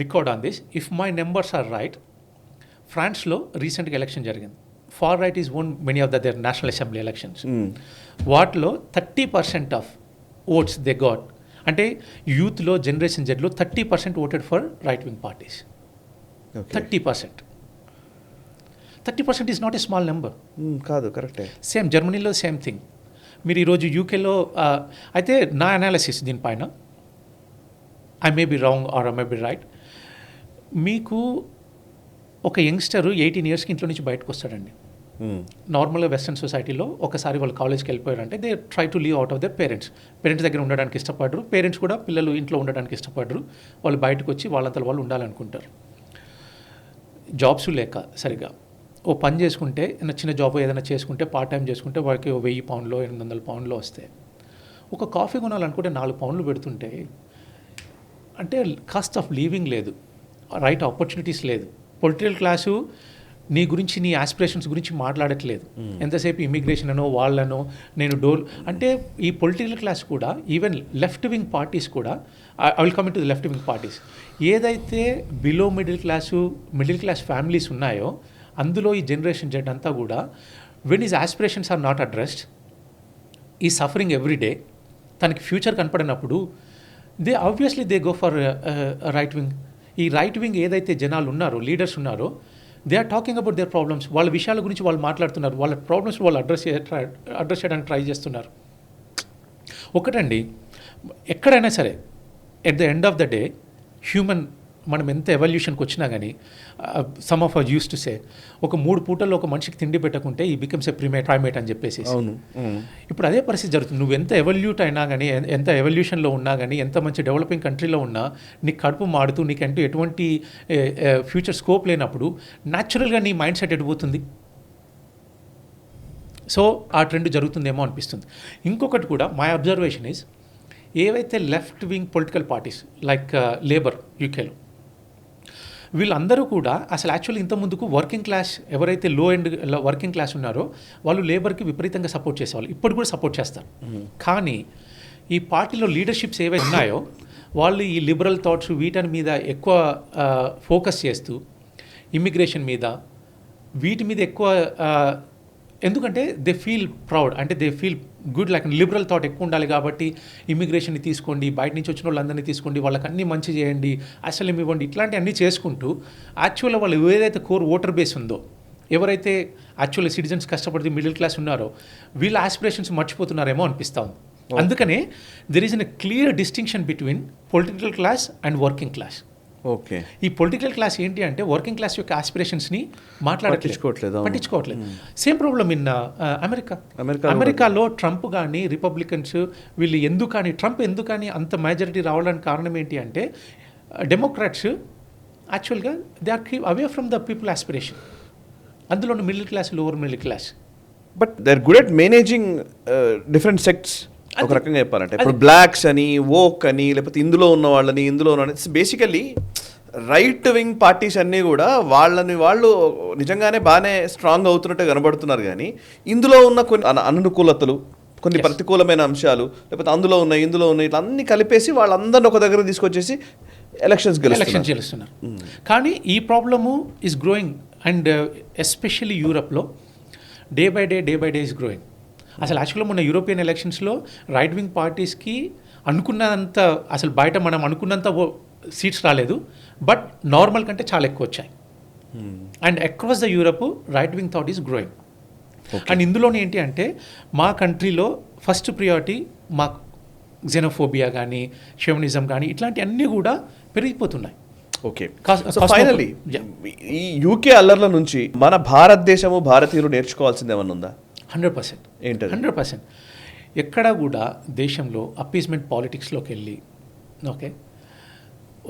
record on this. If my numbers are right, ఫ్రాన్స్లో రీసెంట్గా ఎలక్షన్ జరిగింది. Far right is won many of their national assembly elections. వాటిలో 30% ఆఫ్ ఓట్స్ దే గాట్. అంటే యూత్లో generation జెడ్లో 30% voted for right wing parties. 30%. 30% is not a small number. కాదు, కరెక్టే. Same జర్మనీలో సేమ్ థింగ్. మీరు ఈరోజు యూకేలో అయితే నా అనాలిసిస్ దీనిపైన, I may be wrong or I may be right, మీకు ఒక యంగ్స్టర్ 18 ఇయర్స్కి ఇంట్లో నుంచి బయటకు వస్తాడండి. నార్మల్గా వెస్ట్రన్ సొసైటీలో ఒకసారి వాళ్ళు కాలేజ్కి వెళ్ళిపోయారంటే they try to leave out of their parents దగ్గర ఉండడానికి ఇష్టపడరు. పేరెంట్స్ కూడా పిల్లలు ఇంట్లో ఉండడానికి ఇష్టపడరు. వాళ్ళు బయటకు వచ్చి వాళ్ళంతా వాళ్ళు ఉండాలనుకుంటారు. జాబ్స్ లేక సరిగా ఓ పని చేసుకుంటే, చిన్న జాబ్ ఏదైనా చేసుకుంటే, పార్ట్ టైం చేసుకుంటే వాళ్ళకి 1000 పౌండ్లో 800 పౌండ్లో వస్తాయి. ఒక కాఫీ కొనాలనుకుంటే 4 పౌండ్లు పెడుతుంటే, అంటే కాస్ట్ ఆఫ్ లివింగ్ లేదు, రైట్ ఆపర్చునిటీస్ లేదు. పొలిటికల్ క్లాసు నీ గురించి, నీ ఆస్పిరేషన్స్ గురించి మాట్లాడట్లేదు. ఎంతసేపు ఇమిగ్రేషన్ అనో వాళ్ళనో నేను అంటే ఈ పొలిటికల్ క్లాస్ కూడా, ఈవెన్ లెఫ్ట్ వింగ్ పార్టీస్ కూడా, I will come to the left wing parties, ఏదైతే బిలో మిడిల్ క్లాస్ ఫ్యామిలీస్ ఉన్నాయో అందులో ఈ జనరేషన్ జెడ్ అంతా కూడా, when is aspirations are not addressed, ఈ సఫరింగ్ ఎవ్రీ డే, తనకి ఫ్యూచర్ కనపడినప్పుడు they obviously they go for right wing. ఈ రైట్ వింగ్ ఏదైతే జనాలు ఉన్నారో, లీడర్స్ ఉన్నారో, they are talking about their problems. వాళ్ళ విషయాల గురించి వాళ్ళు మాట్లాడుతున్నారు, వాళ్ళ ప్రాబ్లమ్స్ వాళ్ళు అడ్రస్ చేయడానికి ట్రై చేస్తున్నారు. ఒకటండి, ఎక్కడైనా సరే at the end of the day human, మనం ఎంత ఎవల్యూషన్కి వచ్చినా కానీ, some of us use to say, ఒక 3 పూటల్లో ఒక మనిషికి తిండి పెట్టకుంటే ఈ బికమ్స్ ఏ ప్రైమేట్ అని చెప్పేసి. ఇప్పుడు అదే పరిస్థితి జరుగుతుంది. నువ్వు ఎంత ఎవల్యూట్ అయినా కానీ, ఎంత ఎవల్యూషన్లో ఉన్నా కానీ, ఎంత మంచి డెవలపింగ్ కంట్రీలో ఉన్నా, నీకు కడుపు మాడుతూ నీకంటూ ఎటువంటి ఫ్యూచర్ స్కోప్ లేనప్పుడు న్యాచురల్గా నీ మైండ్ సెట్ ఎడిపోతుంది. సో ఆ ట్రెండ్ జరుగుతుందేమో అనిపిస్తుంది. ఇంకొకటి కూడా మై అబ్జర్వేషన్ ఈజ్, ఏవైతే left wing political parties like labour యూకేలో, వీళ్ళందరూ కూడా అసలు యాక్చువల్లీ ఇంతకుముందుకు వర్కింగ్ క్లాస్, ఎవరైతే లో ఎండ్ వర్కింగ్ క్లాస్ ఉన్నారో వాళ్ళు లేబర్కి విపరీతంగా సపోర్ట్ చేసేవాళ్ళు, ఇప్పుడు కూడా సపోర్ట్ చేస్తారు. కానీ ఈ పార్టీలో లీడర్షిప్స్ ఏవైతే ఉన్నాయో వాళ్ళు ఈ లిబరల్ థాట్స్ వీటి మీద ఎక్కువ ఫోకస్ చేస్తూ, ఇమ్మిగ్రేషన్ మీద, వీటి మీద ఎక్కువ, ఎందుకంటే దే ఫీల్ ప్రౌడ్, అంటే they feel good, like liberal thought ఎక్కువ ఉండాలి కాబట్టి ఇమిగ్రేషన్ని తీసుకోండి, బయట నుంచి వచ్చిన వాళ్ళందరినీ తీసుకోండి, వాళ్ళకి అన్నీ మంచి చేయండి, అసలు ఇవ్వండి, ఇట్లాంటి అన్నీ చేసుకుంటూ యాక్చువల్గా వాళ్ళు ఏదైతే కోర్ ఓటర్ బేస్ ఉందో, ఎవరైతే యాక్చువల్లీ సిటిజన్స్ కష్టపడి మిడిల్ క్లాస్ ఉన్నారో వీళ్ళ ఆస్పిరేషన్స్ మర్చిపోతున్నారేమో అనిపిస్తూ ఉంది. అందుకనే there is a clear distinction between political class and working class. Okay, ఈ పొలిటికల్ క్లాస్ ఏంటి అంటే వర్కింగ్ క్లాస్ యొక్క ఆస్పిరేషన్స్ని పట్టించుకోవట్లేదు. సేమ్ ప్రాబ్లమ్ ఇన్ అమెరికాలో ట్రంప్ కానీ రిపబ్లికన్స్ వీళ్ళు ఎందుకని, ట్రంప్ ఎందుకని అంత మెజారిటీ రావడానికి కారణం ఏంటి అంటే, డెమోక్రాట్స్ యాక్చువల్గా they are away from the people aspiration. అందులో middle class, lower middle class, but they are good at managing different sects. ఒక రకంగా చెప్పాలంటే ఇప్పుడు బ్లాక్స్ అని, వోక్ అని, లేకపోతే ఇందులో ఉన్న వాళ్ళని, ఇందులో ఉన్న బేసికలీ రైట్ వింగ్ పార్టీస్ అన్నీ కూడా వాళ్ళని వాళ్ళు నిజంగానే బాగానే స్ట్రాంగ్ అవుతున్నట్టు కనబడుతున్నారు. కానీ ఇందులో ఉన్న కొన్ని అననుకూలతలు, కొన్ని ప్రతికూలమైన అంశాలు, లేకపోతే అందులో ఉన్నాయి, ఇందులో ఉన్నాయి, ఇట్లా అన్ని కలిపేసి వాళ్ళందరినీ ఒక దగ్గర తీసుకొచ్చేసి ఎలక్షన్స్ గెలుస్తున్నారు. కానీ ఈ problem is growing, and especially యూరప్లో day by day is growing. అసలు యాక్చువల్గా మొన్న యూరోపియన్ ఎలక్షన్స్లో రైట్ వింగ్ పార్టీస్కి అనుకున్నంత, అసలు బయట మనం అనుకున్నంత సీట్స్ రాలేదు, బట్ నార్మల్ కంటే చాలా ఎక్కువ వచ్చాయి. And across the Europe right wing thought is growing. And ఇందులోనే ఏంటి అంటే, మా కంట్రీలో ఫస్ట్ ప్రియారిటీ మా xenophobia కానీ, షెవనిజం కానీ, ఇట్లాంటి అన్నీ కూడా పెరిగిపోతున్నాయి. ఓకే, ఫైనల్లీ ఈ యూకే అల్లర్ల నుంచి మన భారతదేశము, భారతీయులు నేర్చుకోవాల్సింది ఏమన్నా ఉందా? 100%. ఏంటది? 100%. ఎక్కడా కూడా దేశంలో అప్పీస్మెంట్ పాలిటిక్స్లోకి వెళ్ళి, ఓకే,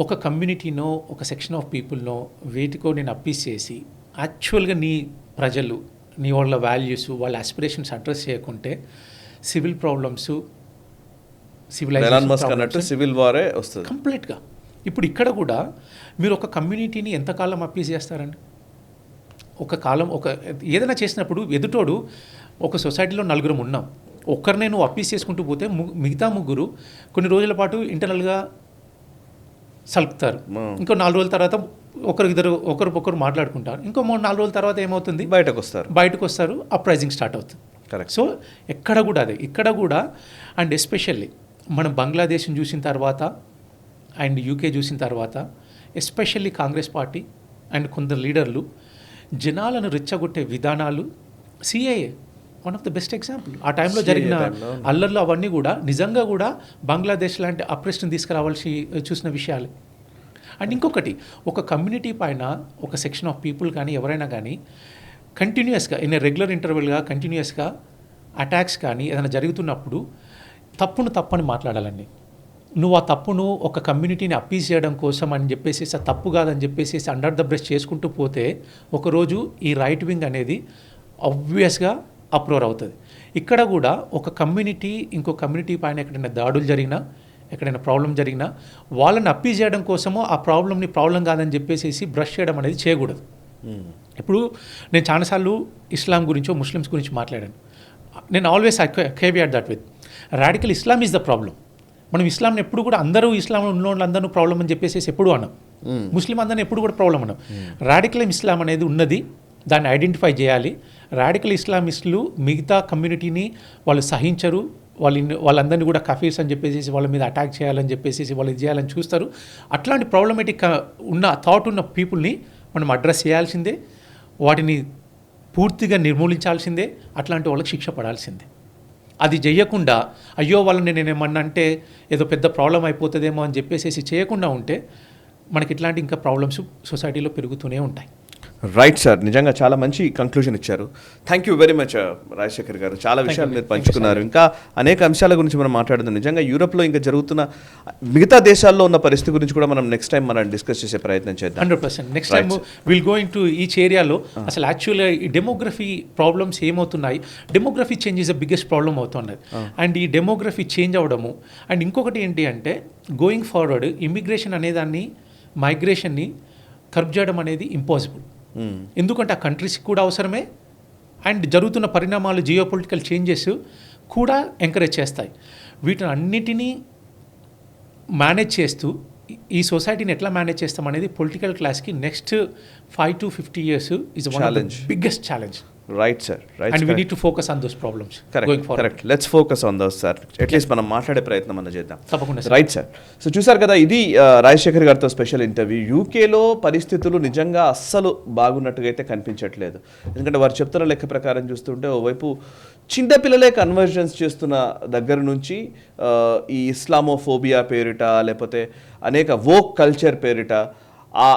ఒక కమ్యూనిటీనో, ఒక సెక్షన్ ఆఫ్ పీపుల్నో వేటికో నేను అప్పీస్ చేసి యాక్చువల్గా నీ ప్రజలు, నీ వాళ్ళ వాల్యూస్, వాళ్ళ ఆస్పిరేషన్స్ అడ్రస్ చేయకుంటే సివిల్ ప్రాబ్లమ్స్, సివిల్ వారే వస్తుంది కంప్లీట్గా. ఇప్పుడు ఇక్కడ కూడా మీరు ఒక కమ్యూనిటీని ఎంతకాలం అప్పీస్ చేస్తారండి? ఒక కాలం, ఒక ఏదైనా చేసినప్పుడు ఎదుటోడు, ఒక సొసైటీలో 4 ఉన్నాం, ఒక్కరినే నువ్వు అప్పీస్ చేసుకుంటూ పోతే మిగతా 3 కొన్ని రోజుల పాటు ఇంటర్నల్గా సలుపుతారు, ఇంకో 4 రోజుల తర్వాత ఒకరికొకరు మాట్లాడుకుంటారు. ఇంకో 3-4 రోజుల తర్వాత ఏమవుతుంది, బయటకు వస్తారు, అప్రైజింగ్ స్టార్ట్ అవుతుంది. కరెక్ట్. సో ఇక్కడ కూడా అండ్ ఎస్పెషల్లీ మనం బంగ్లాదేశ్ని చూసిన తర్వాత అండ్ యూకే చూసిన తర్వాత ఎస్పెషల్లీ కాంగ్రెస్ పార్టీ అండ్ కొందరు లీడర్లు జనాలను రెచ్చగొట్టే విధానాలు, CAA one of the best example. ఆ టైంలో జరిగిన అల్లర్లు అవన్నీ కూడా నిజంగా కూడా బంగ్లాదేశ్ లాంటి అప్రెస్ట్ని తీసుకురావాల్సి చూసిన విషయాలే. అండ్ ఇంకొకటి, ఒక కమ్యూనిటీ పైన ఒక సెక్షన్ ఆఫ్ పీపుల్ కానీ ఎవరైనా కానీ కంటిన్యూస్గా ఇన్ రెగ్యులర్ ఇంటర్వెల్గా కంటిన్యూస్గా అటాక్స్ కానీ ఏదైనా జరుగుతున్నప్పుడు తప్పని మాట్లాడాలండి. నువ్వు ఆ తప్పును ఒక కమ్యూనిటీని అప్పీజ్ చేయడం కోసం అని చెప్పేసి తప్పు కాదని చెప్పేసి అండర్ ద బ్రష్ చేసుకుంటూ పోతే ఒకరోజు ఈ రైట్ వింగ్ అనేది ఆబ్వియస్గా అప్రోర్ అవుతుంది. ఇక్కడ కూడా ఒక కమ్యూనిటీ ఇంకో కమ్యూనిటీ పైన ఎక్కడైనా దాడులు జరిగినా, ఎక్కడైనా ప్రాబ్లం జరిగినా వాళ్ళని అప్పీజ్ చేయడం కోసమో ఆ ప్రాబ్లమ్ని ప్రాబ్లం కాదని చెప్పేసి బ్రష్ చేయడం అనేది చేయకూడదు. ఇప్పుడు నేను చాలాసార్లు ఇస్లాం గురించో ముస్లిమ్స్ గురించి మాట్లాడాను. నేను always I caveat that with radical Islam is the problem. మనం ఇస్లాంని ఎప్పుడు కూడా అందరూ ఇస్లాంలో ఉన్న వాళ్ళందరూ ప్రాబ్లం అని చెప్పేసి ఎప్పుడు అన్నాం. ముస్లిం అందరిని ఎప్పుడు కూడా ప్రాబ్లం అన్నాం. రాడికల్ ఇస్లాం అనేది ఉన్నది, దాన్ని ఐడెంటిఫై చేయాలి. రాడికల్ ఇస్లామిస్టులు మిగతా కమ్యూనిటీని వాళ్ళు సహించరు, వాళ్ళందరినీ కూడా కఫీర్స్ అని చెప్పేసి వాళ్ళ మీద అటాక్ చేయాలని చెప్పేసి వాళ్ళు ఇది చేయాలని చూస్తారు. అట్లాంటి ప్రాబ్లమేటిక్ ఉన్న థాట్ ఉన్న పీపుల్ని మనం అడ్రస్ చేయాల్సిందే, వాటిని పూర్తిగా నిర్మూలించాల్సిందే, అట్లాంటి వాళ్ళకి శిక్ష పడాల్సిందే. అది చేయకుండా అయ్యో వాళ్ళని నేను ఏమన్నా అంటే ఏదో పెద్ద ప్రాబ్లం అయిపోతుందేమో అని చెప్పేసి చేయకుండా ఉంటే మనకి ఇట్లాంటి ఇంకా ప్రాబ్లమ్స్ సొసైటీలో పెరుగుతూనే ఉంటాయి. రైట్ సార్, నిజంగా చాలా మంచి కంక్లూజన్ ఇచ్చారు. Thank you very much Rajasekhar గారు. చాలా విషయాలు మీరు పంచుకున్నారు. ఇంకా అనేక అంశాల గురించి మనం మాట్లాడుతున్నాం. నిజంగా యూరోప్లో ఇంకా జరుగుతున్న మిగతా దేశాల్లో ఉన్న పరిస్థితి గురించి కూడా మనం నెక్స్ట్ టైం మనం డిస్కస్ చేసే ప్రయత్నం చేద్దాం. 100%. Next time will going to each ఏరియాలో అసలు యాక్చువల్గా ఈ డెమోగ్రఫీ ప్రాబ్లమ్స్ ఏమవుతున్నాయి, demography change is the biggest problem అవుతున్నది. అండ్ ఈ డెమోగ్రఫీ చేంజ్ అవ్వడము అండ్ ఇంకొకటి ఏంటి అంటే గోయింగ్ ఫార్వర్డ్ ఇమిగ్రేషన్ అనేదాన్ని, మైగ్రేషన్ని కర్బ్ చేయడం అనేది ఇంపాసిబుల్. ఎందుకంటే ఆ కంట్రీస్కి కూడా అవసరమే అండ్ జరుగుతున్న పరిణామాలు, జియోపొలిటికల్ చేంజెస్ కూడా ఎంకరేజ్ చేస్తాయి. వీటిని అన్నిటినీ మేనేజ్ చేస్తూ ఈ సొసైటీని ఎట్లా మేనేజ్ చేస్తాం అనేది పొలిటికల్ క్లాస్కి next 5 to 50 years is one of the biggest challenge. Right sir, right. And we need to focus on those problems. Correct. Let's focus on those sir. At least మనం మాట్లాడే ప్రయత్నం మనం చేద్దాం. తప్పకుండా. Right sir. సో చూసారు కదా, ఇది రాజశేఖర్ గారితో స్పెషల్ ఇంటర్వ్యూ. యూకేలో పరిస్థితులు నిజంగా అస్సలు బాగున్నట్టుగా అయితే కనిపించట్లేదు. ఎందుకంటే వారు చెప్తున్న లెక్క ప్రకారం చూస్తుంటే ఓవైపు చిన్నపిల్లలే కన్వర్జన్స్ చేస్తున్న దగ్గర నుంచి ఈ ఇస్లామోఫోబియా పేరిట, లేకపోతే అనేక వోక్ కల్చర్ పేరిట ఆ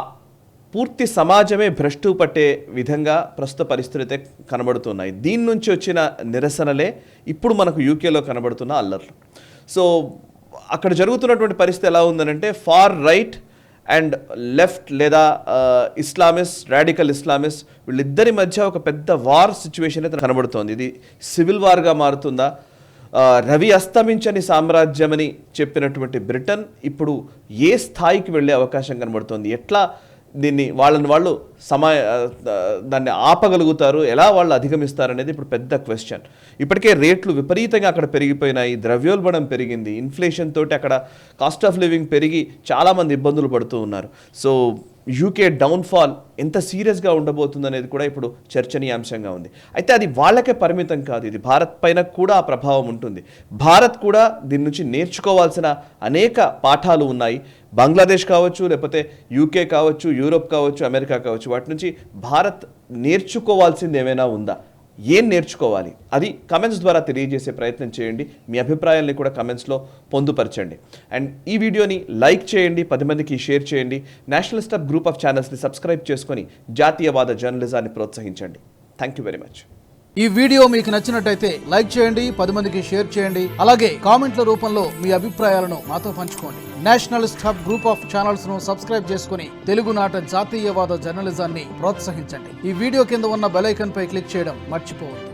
పూర్తి సమాజమే భ్రష్టు పట్టే విధంగా ప్రస్తుత పరిస్థితులు అయితే కనబడుతున్నాయి. దీని నుంచి వచ్చిన నిరసనలే ఇప్పుడు మనకు యూకేలో కనబడుతున్న అల్లర్లు. సో అక్కడ జరుగుతున్నటువంటి పరిస్థితి ఎలా ఉందనంటే ఫార్ రైట్ అండ్ లెఫ్ట్ లేదా రాడికల్ ఇస్లామిస్ట్ వీళ్ళిద్దరి మధ్య ఒక పెద్ద వార్ సిచ్యువేషన్ అయితే కనబడుతోంది. ఇది సివిల్ వార్గా మారుతుందా? రవి అస్తమించని సామ్రాజ్యమని చెప్పినటువంటి బ్రిటన్ ఇప్పుడు ఏ స్థాయికి వెళ్ళే అవకాశం కనబడుతోంది? ఎట్లా దీన్ని వాళ్ళు దాన్ని ఆపగలుగుతారు, ఎలా వాళ్ళు అధిగమిస్తారు అనేది ఇప్పుడు పెద్ద క్వశ్చన్. ఇప్పటికే రేట్లు విపరీతంగా అక్కడ పెరిగిపోయినాయి, ద్రవ్యోల్బణం పెరిగింది, ఇన్ఫ్లేషన్ తోటి అక్కడ కాస్ట్ ఆఫ్ లివింగ్ పెరిగి చాలామంది ఇబ్బందులు పడుతూ ఉన్నారు. సో యూకే డౌన్ఫాల్ ఎంత సీరియస్గా ఉండబోతుంది అనేది కూడా ఇప్పుడు చర్చనీయాంశంగా ఉంది. అయితే అది వాళ్ళకే పరిమితం కాదు, ఇది భారత్ పైన కూడా ఆ ప్రభావం ఉంటుంది. భారత్ కూడా దీని నుంచి నేర్చుకోవాల్సిన అనేక పాఠాలు ఉన్నాయి. బంగ్లాదేశ్ కావచ్చు, లేకపోతే యూకే కావచ్చు, యూరోప్ కావచ్చు, అమెరికా కావచ్చు, వాటి నుంచి భారత్ నేర్చుకోవాల్సింది ఏమైనా ఉందా? ఏం నేర్చుకోవాలి? అది కమెంట్స్ ద్వారా తెలియజేసే ప్రయత్నం చేయండి. మీ అభిప్రాయాల్ని కూడా కమెంట్స్లో పొందుపరచండి. అండ్ ఈ వీడియోని లైక్ చేయండి, 10 మందికి షేర్ చేయండి. నేషనలిస్ట్ హబ్ గ్రూప్ ఆఫ్ ఛానల్స్ని సబ్స్క్రైబ్ చేసుకొని జాతీయవాద జర్నలిజాన్ని ప్రోత్సహించండి. Thank you very much. ఈ వీడియో మీకు నచ్చినట్టయితే లైక్ చేయండి, 10 మందికి షేర్ చేయండి. అలాగే కామెంట్ల రూపంలో మీ అభిప్రాయాలను మాతో పంచుకోండి. Nationalist hub group of channels ను సబ్స్క్రైబ్ చేసుకుని తెలుగునాట జాతీయవాద జర్నలిజాన్ని ప్రోత్సహించండి. ఈ వీడియో కింద ఉన్న బెల్ ఐకాన్ పై క్లిక్ చేయడం మర్చిపోవద్దు.